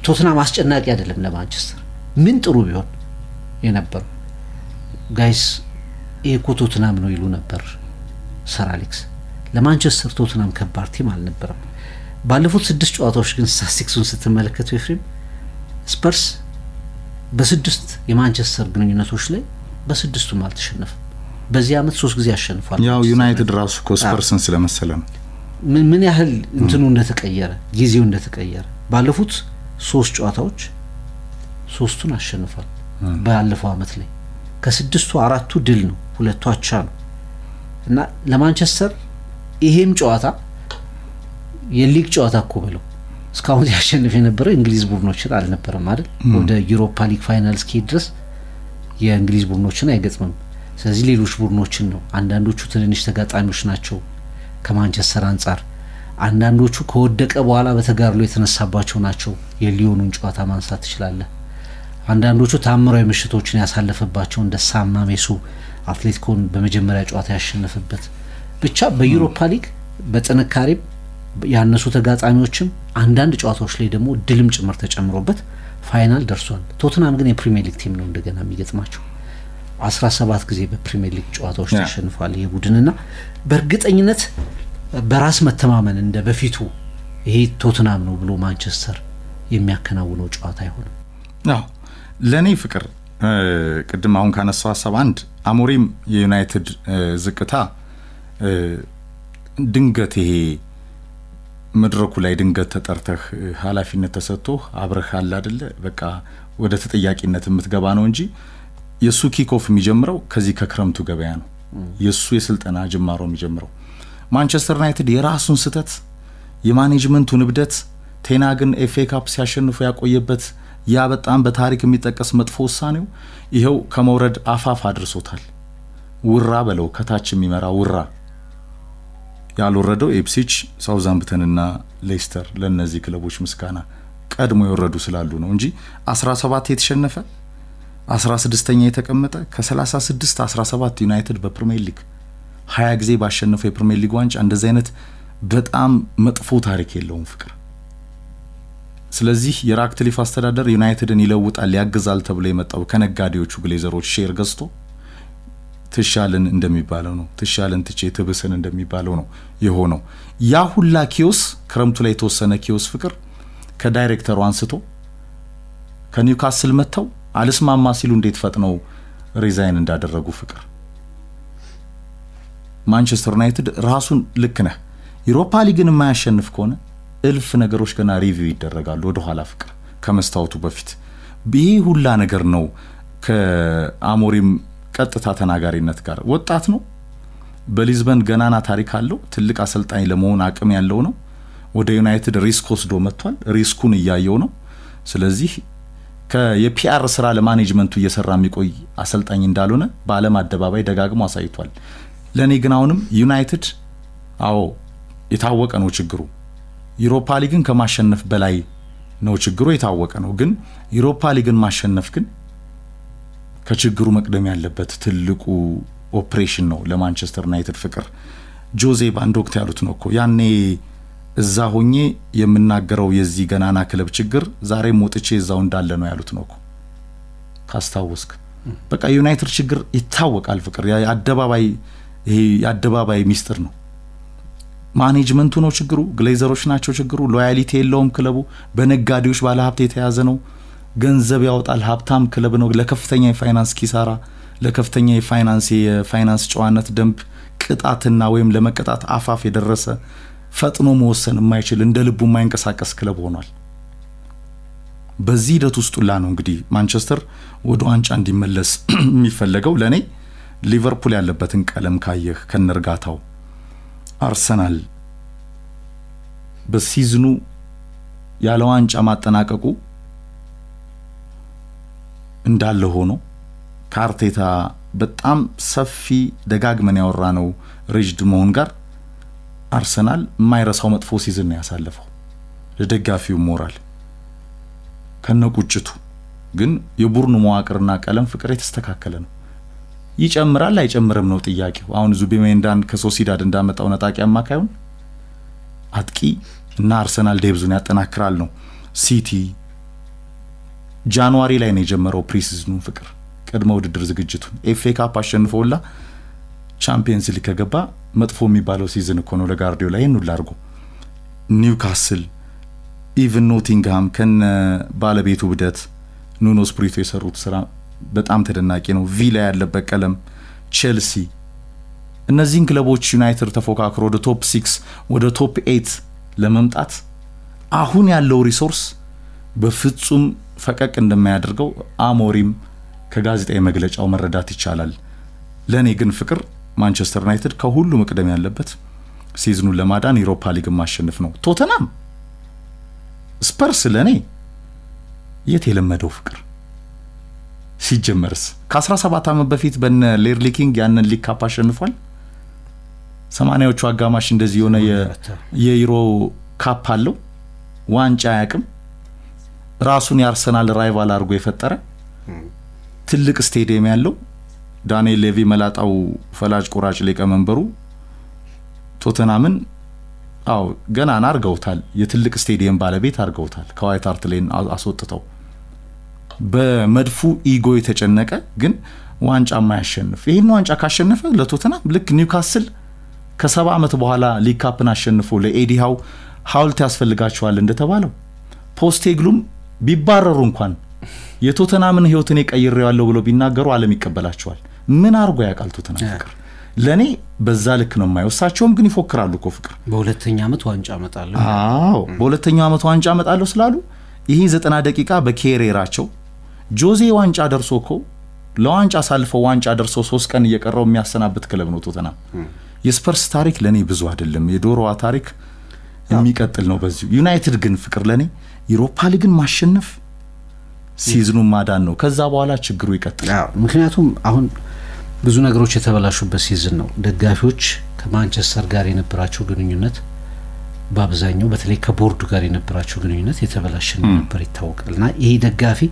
ቶትናም አስጨናቂ አይደለም ለማንቸስተር ምን ጥሩ ቢሆን የነበረው ጋይስ እኮ ቶትናም ነው ይሉ ነበር ሰር አሌክስ። ለማንቸስተር ቶትናም ከባድ ቲም አልነበረም። ባለፉት 6 ጨዋታዎች ግን ስታቲስቲክሱን ስትመለከቱ ኤፍሬም ስፐርስ በ6 የማንቸስተር ግንኙነቶች ላይ በ6ቱም አልተሸነፈም። በዚህ አመት 3 ጊዜ አሸንፏል። ያው ዩናይትድ ራሱ ኮስፐርስን ስለመሰለ ነው ምን ያህል እንትኑ እንደተቀየረ ጊዜው እንደተቀየረ። ባለፉት 3 ጨዋታዎች 3ቱን አሸንፏል። ባለፈው አመት ላይ ከ6ቱ 4ቱ ድል ነው 2ቱ አቻ ነው። እና ለማንቸስተር ይሄም ጨዋታ የሊግ ጨዋታ እኮ ብለው እስካሁን ያሸንፍ የነበረው እንግሊዝ ቡድኖችን አልነበረም አይደል? ወደ ዩሮፓ ሊግ ፋይናል እስኪ ድረስ የእንግሊዝ ቡድኖችን አይገጥምም። ስለዚህ ሌሎች ቡድኖችን ነው። አንዳንዶቹ ትንንሽ ተጋጣሚዎች ናቸው ከማንቸስተር አንጻር፣ አንዳንዶቹ ከወደቀ በኋላ በተጋርሎ የተነሳባቸው ናቸው። የሊዮኑን ጨዋታ ማንሳት ትችላለህ። አንዳንዶቹ ታምራዊ ምሽቶችን ያሳለፈባቸው እንደ ሳም ማሜሱ አትሌቲኮን በመጀመሪያ ጨዋታ ያሸነፈበት ብቻ በዩሮፓ ሊግ በጥንካሬ ያነሱ ተጋጣሚዎችም አንዳንድ ጨዋታዎች ላይ ደግሞ ድልም ጭምር ተጨምሮበት ፋይናል ደርሷል። ቶተንሃም ግን የፕሪሚየር ሊግ ቲም ነው እንደገና የሚገጥማቸው 17 ጊዜ በፕሪሚየር ሊግ ጨዋታዎች ተሸንፏል ይሄ ቡድንና በእርግጠኝነት በራስ መተማመን እንደ በፊቱ ይሄ ቶተንሃም ነው ብሎ ማንቸስተር የሚያከናውነው ጨዋታ አይሆንም። አዎ ለኔ ፍቅር ቅድም አሁን ካነሳው ሐሳብ አንድ አሞሪም የዩናይትድ ዝቅታ ድንገት ይሄ መድረኩ ላይ ድንገት ተጠርተህ ኃላፊነት ተሰጥቶ አብረህ አለ አይደለ በቃ ወደ ተጠያቂነት የምትገባ ነው እንጂ የሱ ኪክ ኦፍ የሚጀምረው ከዚህ ከክረምቱ ገበያ ነው። የሱ የስልጠና ጅማሮ የሚጀምረው ማንቸስተር ዩናይትድ የራሱን ስተት የማኔጅመንቱን እብደት ቴናግን ኤፍኤ ካፕ ሲያሸንፉ ያቆየበት ያ በጣም በታሪክ የሚጠቀስ መጥፎ ውሳኔው ይሄው ከመውረድ አፋፍ አድርሶታል። ውራ በለው ከታች የሚመራ ውራ ያልወረደው ኤፕሲች ሳውዛምፕተንና ሌስተር ለነዚህ ክለቦች ምስጋና ቀድሞ የወረዱ ስላሉ ነው እንጂ 17 የተሸነፈ 16ኛ የተቀመጠ ከ36 17 ዩናይትድ በፕሪሚየር ሊግ 20 ጊዜ ባሸነፈው የፕሪሚየር ሊግ ዋንጫ እንደዚህ አይነት በጣም መጥፎ ታሪክ የለውም ፍቅር። ስለዚህ የራክትሊፍ አስተዳደር ዩናይትድን ይለውጣል ያግዛል ተብሎ የመጣው ከነጋዴዎቹ ግሌዘሮች ሼር ገዝቶ ትሻልን እንደሚባለው ነው ትሻልን ትቼ ትብስን እንደሚባለው ነው የሆነው። ያ ሁላ ኪዮስ ክረምቱ ላይ ተወሰነ ኪዮስ ፍቅር ከዳይሬክተሩ አንስቶ ከኒውካስል መተው አልስማማ ሲሉ እንዴት ፈጥነው ሪዛይን እንዳደረጉ ፍቅር ማንቸስተር ዩናይትድ ራሱን ልክ ነህ ዩሮፓ ሊግን የማያሸንፍ ከሆነ እልፍ ነገሮች ገና ሪቪው ይደረጋሉ ወደ ኋላ ፍቅር ከመስታወቱ በፊት ይሄ ሁላ ነገር ነው ከአሞሪም ቀጥታ ተናጋሪነት ጋር ወጣት ነው በሊዝበን ገናና ታሪክ አለው ትልቅ አሰልጣኝ ለመሆን አቅም ያለው ነው ወደ ዩናይትድ ሪስክ ወስዶ መጥቷል ሪስኩን ያያየው ነው ስለዚህ የፒአር ስራ ለማኔጅመንቱ እየሰራ የሚቆይ አሰልጣኝ እንዳልሆነ በአለም አደባባይ ደጋግሞ አሳይቷል። ለኔ ግን አሁንም ዩናይትድ አዎ የታወቀ ነው ችግሩ ዩሮፓ ሊግን ከማሸነፍ በላይ ነው ችግሩ የታወቀ ነው ግን ዩሮፓ ሊግን ማሸነፍ ግን ከችግሩ መቅደም ያለበት ትልቁ ኦፕሬሽን ነው ለማንቸስተር ዩናይትድ ፍቅር ጆዜ ባንድ ወቅት ያሉት ነው እኮ ያኔ እዛ ሆኜ የምናገረው የዚህ ገናና ክለብ ችግር ዛሬ ሞጥቼ እዛው እንዳለ ነው ያሉት ነው እኮ ካስታወስክ በቃ ዩናይትድ ችግር ይታወቃል ፍቅር የአደባባይ ሚስጥር ነው ማኔጅመንቱ ነው ችግሩ ግሌዘሮች ናቸው ችግሩ ሎያሊቲ የለውም ክለቡ በነጋዴዎች ባለ ሀብት የተያዘ ነው ገንዘብ ያወጣል ሀብታም ክለብ ነው ለከፍተኛ የፋይናንስ ኪሳራ ለከፍተኛ የፋይናንስ ጨዋነት ደንብ ቅጣትና ወይም ለመቀጣት አፋፍ የደረሰ ፈጥኖ መወሰን የማይችል እንደ ልቡ የማይንቀሳቀስ ክለብ ሆኗል። በዚህ ሂደት ውስጥ ነው እንግዲህ ማንቸስተር ወደ ዋንጫ እንዲመለስ የሚፈልገው ለኔ ሊቨርፑል ያለበትን ቀለም ካየህ ከነርጋታው አርሰናል በሲዝኑ ያለ ዋንጫ ማጠናቀቁ እንዳለ ሆኖ ካርቴታ በጣም ሰፊ ደጋግመን ያወራነው ሪጅድ መሆን ጋር አርሰናል የማይረሳው መጥፎ ሲዝን ነው ያሳለፈው ለደጋፊው ሞራል ከነቁጭቱ ግን የቡድኑ መዋቅርና ቀለም ፍቅር የተስተካከለ ነው ይጨምራል አይጨምርም ነው ጥያቄው አሁን ዙቢሜንዳን ከሶሲዳድ እንዳመጣው ነጣቂ አማካዩን አጥቂ እና አርሰናል ዴብዙን ያጠናክራል ነው ሲቲ ጃንዋሪ ላይ ነው የጀመረው ፕሪሲዝኑን ፍቅር ቀድሞ ውድድር ዝግጅቱን ኤፍኤ ካፕ አሸንፎላ ቻምፒየንስ ሊግ ከገባ መጥፎ የሚባለው ሲዝን እኮ ነው ለጋርዲዮላ ይሄን ሁሉ አድርጎ ኒውካስል ኢቭን ኖቲንግሃም ከነ ባለቤቱ ብደት ኑኖ ስፕሪቶ የሰሩት ስራ በጣም ተደናቂ ነው ቪላ ያለበት ቀለም ቼልሲ እነዚህን ክለቦች ዩናይትድ ተፎካክሮ ወደ ቶፕ 6 ወደ ቶፕ 8 ለመምጣት አሁን ያለው ሪሶርስ በፍጹም ፈቀቅ እንደማያደርገው አሞሪም ከጋዜጣዊ መግለጫው መረዳት ይቻላል። ለኔ ግን ፍቅር ማንቸስተር ዩናይትድ ከሁሉ መቅደም ያለበት ሲዝኑን ለማዳን ዩሮፓ ሊግ ማሸነፍ ነው። ቶተንሃም ስፐርስ ለኔ የለመደው ፍቅር ሲጀመርስ ከ17 ዓመት በፊት በነ ሌርሊ ኪንግ ያንን ሊግ ካፕ አሸንፏል 80ዎቹ አጋማሽ እንደዚህ የሆነ የዩሮ ካፕ አለው ዋንጫ ያቅም ራሱን የአርሰናል ራይቫል አድርጎ የፈጠረ ትልቅ ስቴዲየም ያለው ዳንኤል ሌቪ መላጣው ፈላጭ ቆራጭ ሊቀመንበሩ ቶተናምን ገና አርገውታል የትልቅ ስቴዲየም ባለቤት አርገውታል ከዋይት ሃርት ሌን አስወጥተው በመድፉ ኢጎ የተጨነቀ ግን ዋንጫ ማያሸንፍ ይሄን ዋንጫ ካሸነፈ ለቶተናም ልክ ኒውካስል ከ7 ዓመት በኋላ ሊግ ካፕን አሸንፎ ለኤዲሃው ሐውልት ያስፈልጋቸዋል እንደተባለው ፖስቴግሉም ቢባረሩ እንኳን የቶተናምን ህይወትን የቀይሬዋለሁ ብሎ ቢናገሩ ዓለም ይቀበላቸዋል ምን አርጎ ያቃል ቶተናም ፍቅር ለኔ በዛ ልክ ነው የማይወሳቸውም ግን ይፎክራሉ እኮ ፍቅር በሁለተኛ ዓመት ዋንጫ አመጣለሁ በሁለተኛው ዓመት ዋንጫ አመጣለሁ ስላሉ ይሄ 90 ደቂቃ በኬሬራቸው ጆዜ ዋንጫ ደርሶኮ ለዋንጫ ሳልፈው ዋንጫ ደርሶ 3 ቀን እየቀረው የሚያሰናብት ክለብ ነው ቶተናም የስፐርስ ታሪክ ለኔ ብዙ አይደለም የዶሮዋ ታሪክ የሚቀጥል ነው በዚህ ዩናይትድ ግን ፍቅር ለኔ ዩሮፓ ሊግን ማሸነፍ ሲዝኑን ማዳን ነው ከዛ በኋላ ችግሩ ይቀጥላል ምክንያቱም አሁን ብዙ ነገሮች የተበላሹበት ሲዝን ነው ደጋፊዎች ከማንቸስተር ጋር የነበራቸው ግንኙነት በአብዛኛው በተለይ ከቦርዱ ጋር የነበራቸው ግንኙነት የተበላሸ ነበር ይታወቃልና ይሄ ደጋፊ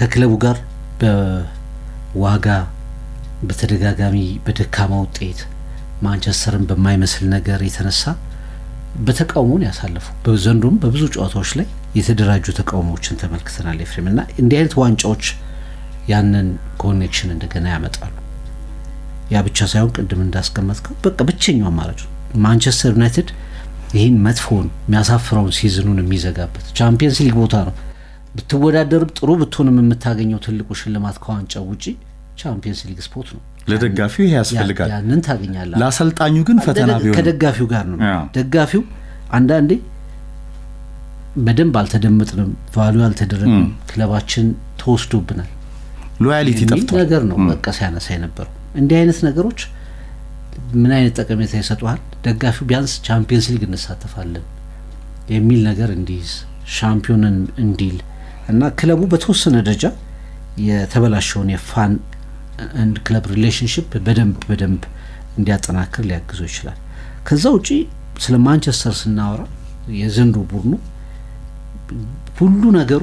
ከክለቡ ጋር በዋጋ በተደጋጋሚ በደካማ ውጤት ማንቸስተርን በማይመስል ነገር የተነሳ በተቃውሞን ያሳለፉ በዘንዶም በብዙ ጨዋታዎች ላይ የተደራጁ ተቃውሞዎችን ተመልክተናል ኤፍሬምና እንዲህ አይነት ዋንጫዎች ያንን ኮኔክሽን እንደገና ያመጣሉ ያ ብቻ ሳይሆን ቅድም እንዳስቀመጥከው በቃ ብቸኛው አማራጭ ማንቸስተር ዩናይትድ ይሄን መጥፎን የሚያሳፍረውን ሲዝኑን የሚዘጋበት ቻምፒየንስ ሊግ ቦታ ነው ብትወዳደር ጥሩ ብትሆንም የምታገኘው ትልቁ ሽልማት ከዋንጫው ውጪ ቻምፒየንስ ሊግ ስፖርት ነው ለደጋፊው ያስፈልጋል ያንን ታገኛለህ ለአሰልጣኙ ግን ፈተና ቢሆን ከደጋፊው ጋር ነው ደጋፊው አንዳንዴ በደንብ አልተደመጥንም ቫልዩ አልተደረገም ክለባችን ተወስዶብናል ሎያሊቲ ጠፍቷል ነገር ነው በቃ ሲያነሳ የነበረው እንዲህ አይነት ነገሮች ምን አይነት ጠቀሜታ ይሰጡሃል ደጋፊው ቢያንስ ቻምፒየንስ ሊግ እንሳተፋለን የሚል ነገር እንዲይዝ ሻምፒዮንን እንዲል እና ክለቡ በተወሰነ ደረጃ የተበላሸውን የፋን and club relationship በደንብ እንዲያጠናክር ሊያግዘው ይችላል ከዛ ውጪ ስለ ማንቸስተር ስናወራ የዘንድሮ ቡድኑ ሁሉ ነገሩ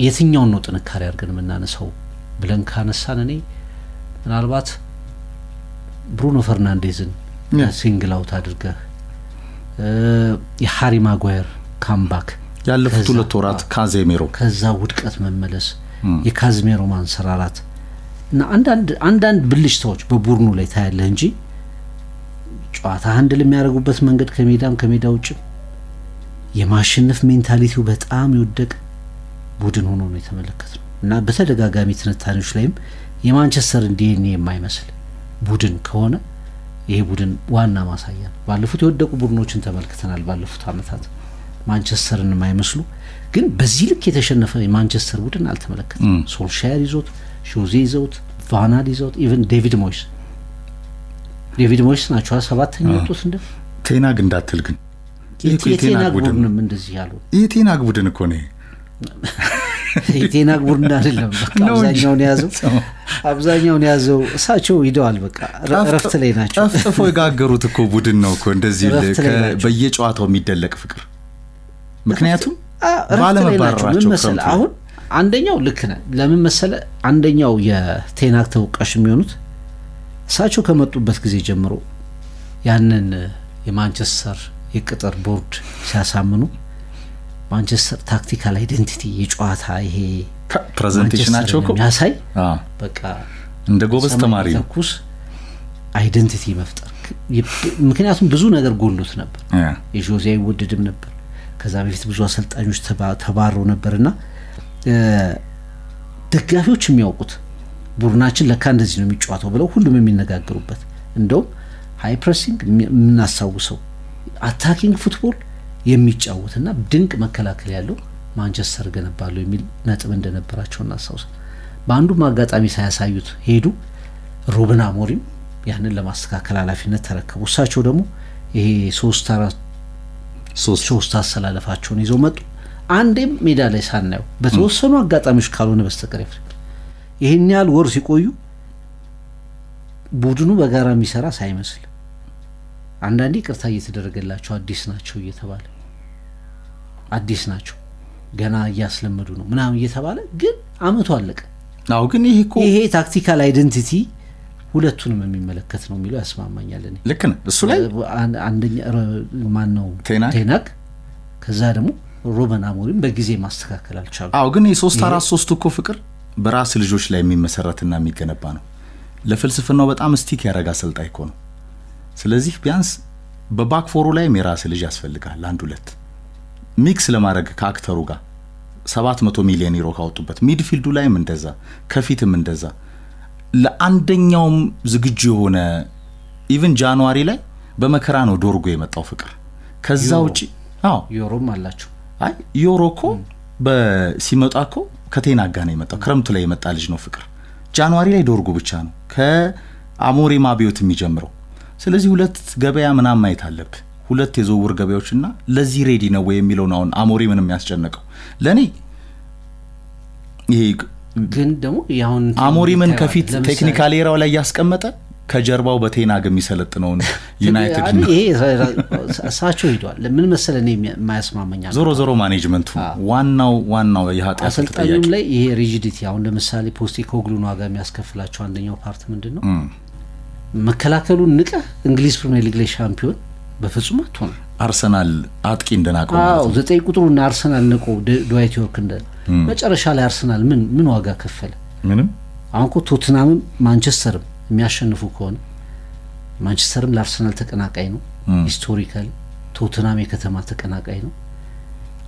የትኛው ነው ጥንካሬ አድርገን የምናነሳው ብለን ካነሳን እኔ ምናልባት ብሩኖ ፈርናንዴዝን ሲንግል አውት አድርገህ የሃሪ ማጓየር ካምባክ ያለፉት 2 ወራት ካዜሜሮ ከዛ ውድቀት መመለስ የካዝሜሮ ማንሰራራት እና አንዳንድ ብልሽታዎች በቡድኑ ላይ ታያለህ እንጂ ጨዋታ አንድ ለሚያደርጉበት መንገድ ከሜዳ ውጭ የማሸነፍ ሜንታሊቲው በጣም ይወደቅ ቡድን ሆኖ ነው የተመለከተው እና በተደጋጋሚ ትንታኔዎች ላይም የማንቸስተር ዲኤንኤ የማይመስል ቡድን ከሆነ ይሄ ቡድን ዋና ማሳያ ነው ባለፉት የወደቁ ቡድኖችን ተመልክተናል ባለፉት አመታት ማንቸስተርን የማይመስሉ ግን በዚህ ልክ የተሸነፈ የማንቸስተር ቡድን አልተመለከተም ሶልሻየር ይዞት ጆዜ ይዞት ቫናል ይዞት ኢቭን ዴቪድ ሞይስ ናቸው 7ኛው ወጡት እንደ ቴናግ እንዳትል ግን የቴናግ ቡድንም እንደዚህ ያለው የቴናግ ቡድን እኮ ነው የቴናግ ቡድን አይደለም በቃ አብዛኛውን ያዘው እሳቸው ሂደዋል በቃ ረፍት ላይ ናቸው ጠፍጥፎ የጋገሩት እኮ ቡድን ነው እኮ እንደዚህ በየጨዋታው የሚደለቅ ፍቅር ምክንያቱም ባለመባረራቸው መሰለ አሁን አንደኛው ልክ ነው ለምን መሰለ አንደኛው የቴናግ ተወቃሽ የሚሆኑት እሳቸው ከመጡበት ጊዜ ጀምሮ ያንን የማንቸስተር የቅጥር ቦርድ ሲያሳምኑ ማንቸስተር ታክቲካል አይደንቲቲ የጨዋታ ይሄ ፕሬዘንቴሽናቸው እኮ ያሳይ በቃ እንደ ጎበዝ ተማሪ ተኩስ አይደንቲቲ መፍጠር ምክንያቱም ብዙ ነገር ጎሎት ነበር የጆዜ ውድድም ነበር ከዛ በፊት ብዙ አሰልጣኞች ተባረሩ ነበርና ደጋፊዎች የሚያውቁት ቡድናችን ለካ እንደዚህ ነው የሚጫወተው ብለው ሁሉም የሚነጋገሩበት እንደው ሃይ ፕሬሲንግ ምናሳውሰው አታኪንግ ፉትቦል የሚጫወትና ድንቅ መከላከል ያለው ማንቸስተር ገነባሉ የሚል ነጥብ እንደነበራቸው እናሳውስ በአንዱ ማጋጣሚ ሳያሳዩት ሄዱ ሩበን አሞሪም ያንን ለማስተካከል ኃላፊነት ተረከቡ እሳቸው ደግሞ ይሄ 3 አሰላለፋቸውን ይዘው መጡ አንዴም ሜዳ ላይ ሳናየው በተወሰኑ አጋጣሚዎች ካልሆነ በስተቀር ይሄን ያህል ወር ሲቆዩ ቡድኑ በጋራ የሚሰራ ሳይመስል አንዳንዴ ቅርታ እየተደረገላቸው አዲስ ናቸው እየተባለ አዲስ ናቸው ገና እያስለመዱ ነው ምናምን እየተባለ ግን አመቱ አለቀ አው ግን ይሄ ታክቲካል አይደንቲቲ ሁለቱንም የሚመለከት ነው የሚለው ያስማማኛል እኔ ልክ ነው እሱ ላይ አንደኛ ማን ነው ቴናግ ከዛ ደግሞ ሩበን አሞሪም በጊዜ ማስተካከል አልቻሉ አው ግን የ3-4-3 እኮ ፍቅር በራስ ልጆች ላይ የሚመሰረትና የሚገነባ ነው ለፍልስፍናው በጣም ስቲክ ያረጋ አሰልጣኝ እኮ ነው ስለዚህ ቢያንስ በባክ ፎሩ ላይ የራስ ልጅ ያስፈልጋል አንድ ሁለት ሚክስ ለማድረግ ከአክተሩ ጋር 700 ሚሊዮን ዩሮ ካወጡበት ሚድፊልዱ ላይም እንደዛ ከፊትም እንደዛ ለአንደኛውም ዝግጁ የሆነ ኢቭን ጃንዋሪ ላይ በመከራ ነው ዶርጎ የመጣው ፍቅር ከዛ ውጪ ዩሮም አላችሁ አይ ዩሮኮ በሲመጣኮ ከቴናጋ ነው የመጣው ክረምቱ ላይ የመጣ ልጅ ነው ፍቅር ጃንዋሪ ላይ ዶርጎ ብቻ ነው ከአሞሪም አብዮት የሚጀምረው ስለዚህ ሁለት ገበያ ምናም ማየት አለበት ሁለት የዝውውር ገበያዎችና ለዚህ ሬዲ ነው ወይ የሚለው ነው አሞሪምንም ያስጨነቀው ለኔ ይሄ ግን ደግሞ ያውን አሞሪምን ከፊት ቴክኒካል ኤራው ላይ ያስቀመጠ ከጀርባው በቴናግ የሚሰለጥነው ዩናይትድ ነው ይሄ ሳቸው ሄዷል ምን መሰለኝ የማያስማማኛል ዞሮ ማኔጅመንቱ ዋናው የኃጢአት አሰልጣኙም ላይ ይሄ ሪጂዲቲ አሁን ለምሳሌ ፖስቴኮግሉ ነው ጋር የሚያስከፍላቸው አንደኛው ፓርት ምንድነው መከላከሉን ንቀ እንግሊዝ ፕሪሚየር ሊግ ላይ ሻምፒዮን በፍጹም አትሆን አርሰናል አጥቂ እንደናቀው አዎ 9 ቁጥሩና አርሰናል ንቆ ድዋይት ዮርክ እንደ መጨረሻ ላይ አርሰናል ምን ዋጋ ከፈለ ምንም አሁን እኮ ቶትናም ማንቸስተርም የሚያሸንፉ ከሆነ ማንቸስተርም ለአርሰናል ተቀናቃይ ነው ሂስቶሪካሊ ቶትናም የከተማ ተቀናቃይ ነው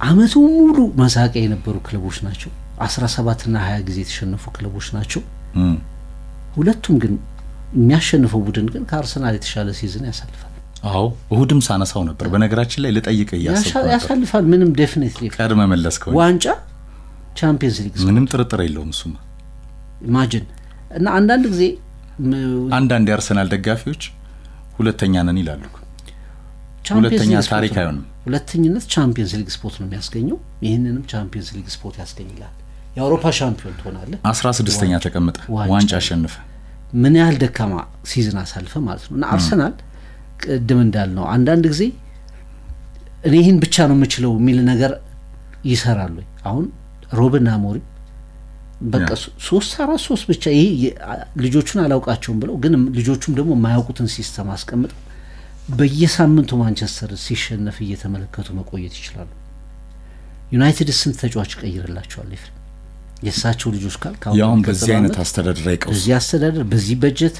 አመቱ ሙሉ መሳቂያ የነበሩ ክለቦች ናቸው 17 እና 20 ጊዜ የተሸነፉ ክለቦች ናቸው ሁለቱም ግን የሚያሸንፈው ቡድን ግን ከአርሰናል የተሻለ ሲዝን ያሳልፋል አው እሁድም ሳነሳው ነበር በነገራችን ላይ ለጠይቀ ያሳልፋል ምንም ዴፊኒትሊ ቀድመ መለስከው ዋንጫ ቻምፒየንስ ሊግ ምንም ጥርጥር የለውም እሱማ ኢማጂን እና አንዳንድ ጊዜ አንዳንድ የአርሰናል ደጋፊዎች ሁለተኛ ነን ይላሉ ሁለተኛ ታሪክ አይሆንም ሁለተኛነት ቻምፒየንስ ሊግ ስፖርት ነው የሚያስገኘው ይሄንንም ቻምፒየንስ ሊግ ስፖርት ያስገኝላል የአውሮፓ ሻምፒዮን ትሆናለህ 16ኛ ተቀመጠ ዋንጫ አሸነፈ ምን ያህል ደካማ ሲዝን አሳልፈ ማለት ነውና አርሰናል ቅድም እንዳልነው አንዳንድ ጊዜ እኔ ይሄን ብቻ ነው የምችለው የሚል ነገር ይሰራሉ አሁን ሩበን አሞሪም በቃ 3-4-3 ብቻ ይሄ ልጆቹን አላውቃቸውም ብለው ግን ልጆቹም ደግሞ የማያውቁትን ሲስተም አስቀምጠው በየሳምንቱ ማንቸስተር ሲሸነፍ እየተመለከቱ መቆየት ይችላሉ ዩናይትድ ስንት ተጫዋች ቀይረላቸዋል ይፍር የሳቸው ልጆች ያውም በዚህ አይነት አስተዳደር አይቀው በዚህ አስተዳደር በዚህ በጀት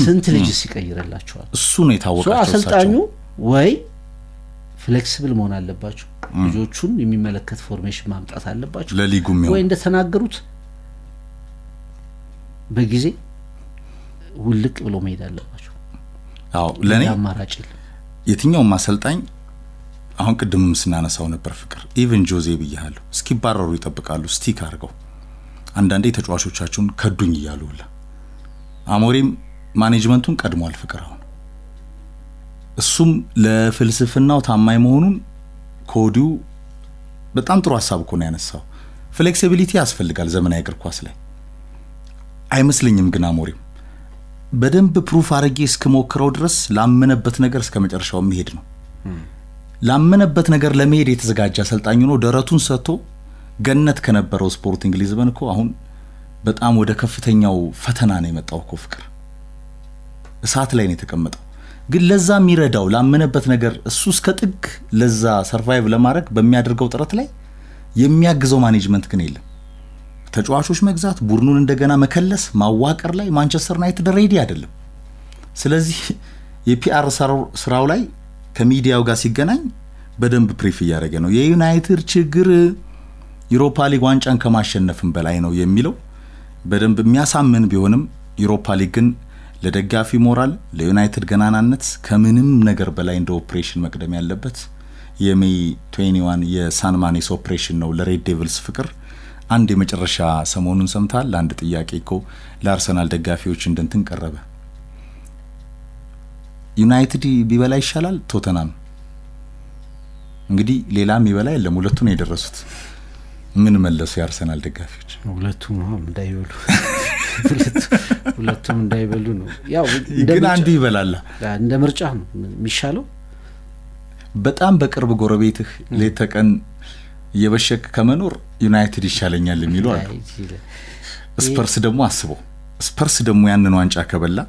ስንት ልጅ ሲቀይረላቸዋል እሱ ነው የታወቀው አሰልጣኙ ወይ ፍሌክሲብል መሆን አለባቸው ልጆቹን የሚመለከት ፎርሜሽን ማምጣት አለባቸው ለሊጉም ወይ እንደተናገሩት በጊዜ ውልቅ ብሎ መሄድ አለባቸው አው ለኔ አማራጭ የትኛው ማሰልጣኝ አሁን ቅድምም ስናነሳው ነበር ፍቅር ኢቭን ጆዜ ብያለሁ እስኪባረሩ ይጠብቃሉ ስቲክ አርገው አንዳንዴ ተጫዋቾቻቸውን ከዱኝ ይያሉላ አሞሪም ማኔጅመንቱን ቀድሟል ፍቅር አሁን እሱም ለፍልስፍናው ታማኝ መሆኑን ኮዲው በጣም ጥሩ ሐሳብ እኮ ነው ያነሳው ፍሌክሲቢሊቲ ያስፈልጋል ዘመናዊ እግር ኳስ ላይ አይመስልኝም ግን አሞሪም በደንብ ፕሩፍ አርጌ እስከሞክረው ድረስ ላመነበት ነገር እስከመጨረሻው መሄድ ነው ላመነበት ነገር ለመሄድ የተዘጋጀ አሰልጣኝ ነው ደረቱን ሰጥቶ ገነት ከነበረው ስፖርቲንግ ሊዝበን እኮ አሁን በጣም ወደ ከፍተኛው ፈተና ነው የመጣው እኮ ፍቅር እሳት ላይ ነው የተቀመጠው ግን ለዛ የሚረዳው ላመነበት ነገር እሱ እስከ ጥግ ለዛ ሰርቫይቭ ለማድረግ በሚያደርገው ጥረት ላይ የሚያግዘው ማኔጅመንት ግን የለም ተጫዋቾች መግዛት ቡድኑን እንደገና መከለስ ማዋቀር ላይ ማንቸስተር ዩናይትድ ሬዲ አይደለም ስለዚህ የፒአር ስራው ላይ ከሚዲያው ጋር ሲገናኝ በደንብ ፕሪፍ ያደረገ ነው የዩናይትድ ችግር ዩሮፓ ሊግ ዋንጫን ከማሸነፍም በላይ ነው የሚለው በደንብ የሚያሳምን ቢሆንም ዩሮፓ ሊግን ለደጋፊ ሞራል ለዩናይትድ ገናናነት ከምንም ነገር በላይ እንደ ኦፕሬሽን መቅደም ያለበት የሜይ 21 የሳን ማኔስ ኦፕሬሽን ነው ለሬድ ዴቪልስ ፍቅር አንድ የመጨረሻ ሰሞኑን ሰምታል አንድ ጥያቄ እኮ ለአርሰናል ደጋፊዎች እንደንትን ቀረበ ዩናይትድ ቢበላ ይሻላል ቶተናም እንግዲህ ሌላም ይበላ የለም ሁለቱን የደረሱት ምን መለሱ የአርሰናል ደጋፊዎች ሁለቱም እንዳይበሉ ሁለቱም እንዳይበሉ ነው ያው ግን አንዱ ይበላል እንደ ምርጫ ነው የሚሻለው በጣም በቅርብ ጎረቤትህ ለተቀን የበሸክ ከመኖር ዩናይትድ ይሻለኛል የሚሉ አሉ። ስፐርስ ደግሞ አስበው ስፐርስ ደግሞ ያንን ዋንጫ ከበላ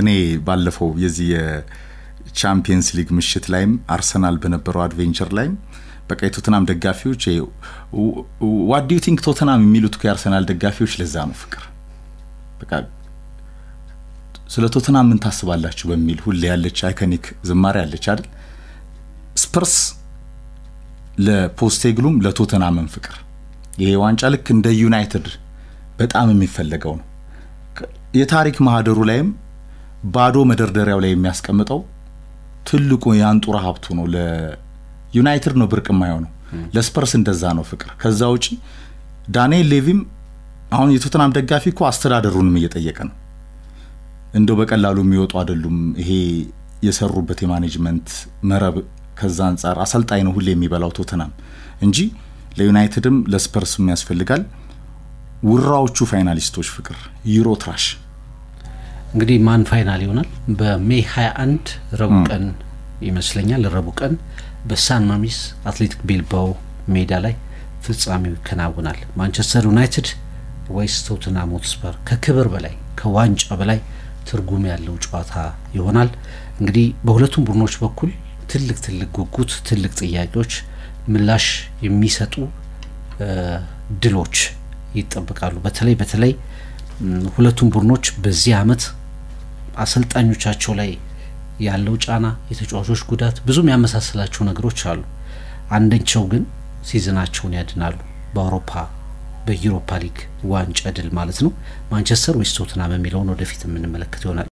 እኔ ባለፈው የዚህ የቻምፒየንስ ሊግ ምሽት ላይም አርሰናል በነበረው አድቬንቸር ላይም በቃ የቶተናም ደጋፊዎች what do you think ቶተናም የሚሉት የአርሰናል ደጋፊዎች ለዛ ነው ፍቅር በቃ ስለ ቶተናም ምን ታስባላችሁ በሚል ሁሌ ያለች አይኮኒክ ዝማሬ ያለች አይደል ስፐርስ ለፖስቴግሉም ለቶተናም ፍቅር ይሄ ዋንጫ ልክ እንደ ዩናይትድ በጣም የሚፈልገው ነው የታሪክ ማህደሩ ላይም ባዶ መደርደሪያው ላይ የሚያስቀምጠው ትልቁ ያንጡራ ሀብቱ ነው ለዩናይትድ ነው ብርቅ የማይሆነው ለስፐርስ እንደዛ ነው ፍቅር ከዛ ውጪ ዳንኤል ሌቪም አሁን የቶተናም ደጋፊ እኮ አስተዳደሩንም እየጠየቀ ነው እንደው በቀላሉ የሚወጡ አይደሉም ይሄ የሰሩበት የማኔጅመንት መረብ ከዛ አንፃር አሰልጣኝ ነው ሁሌ የሚበላው ቶተናም እንጂ ለዩናይትድም ለስፐርስም ያስፈልጋል ውራዎቹ ፋይናሊስቶች ፍቅር ዩሮ ትራሽ እንግዲህ ማን ፋይናል ይሆናል በሜይ 21 ረቡዕ ቀን ይመስለኛል ረቡዕ ቀን በሳን ማሚስ አትሌቲክ ቢልባኦ ሜዳ ላይ ፍጻሜው ይከናወናል ማንቸስተር ዩናይትድ ወይስ ቶተንሃም ሆትስፐር ከክብር በላይ ከዋንጫ በላይ ትርጉም ያለው ጨዋታ ይሆናል እንግዲህ በሁለቱም ቡድኖች በኩል ትልቅ ጉጉት ትልቅ ጥያቄዎች ምላሽ የሚሰጡ ድሎች ይጠበቃሉ በተለይ ሁለቱም ቡድኖች በዚህ አመት አሰልጣኞቻቸው ላይ ያለው ጫና የተጫዋቾች ጉዳት ብዙም ያመሳሰላቸው ነገሮች አሉ አንደኛው ግን ሲዝናቸውን ያድናሉ በዩሮፓ ሊግ ዋንጫ ድል ማለት ነው ማንቸስተር ወይስ ቶተንሃም የሚለውን ወደፊት የምንመለከት ይሆናል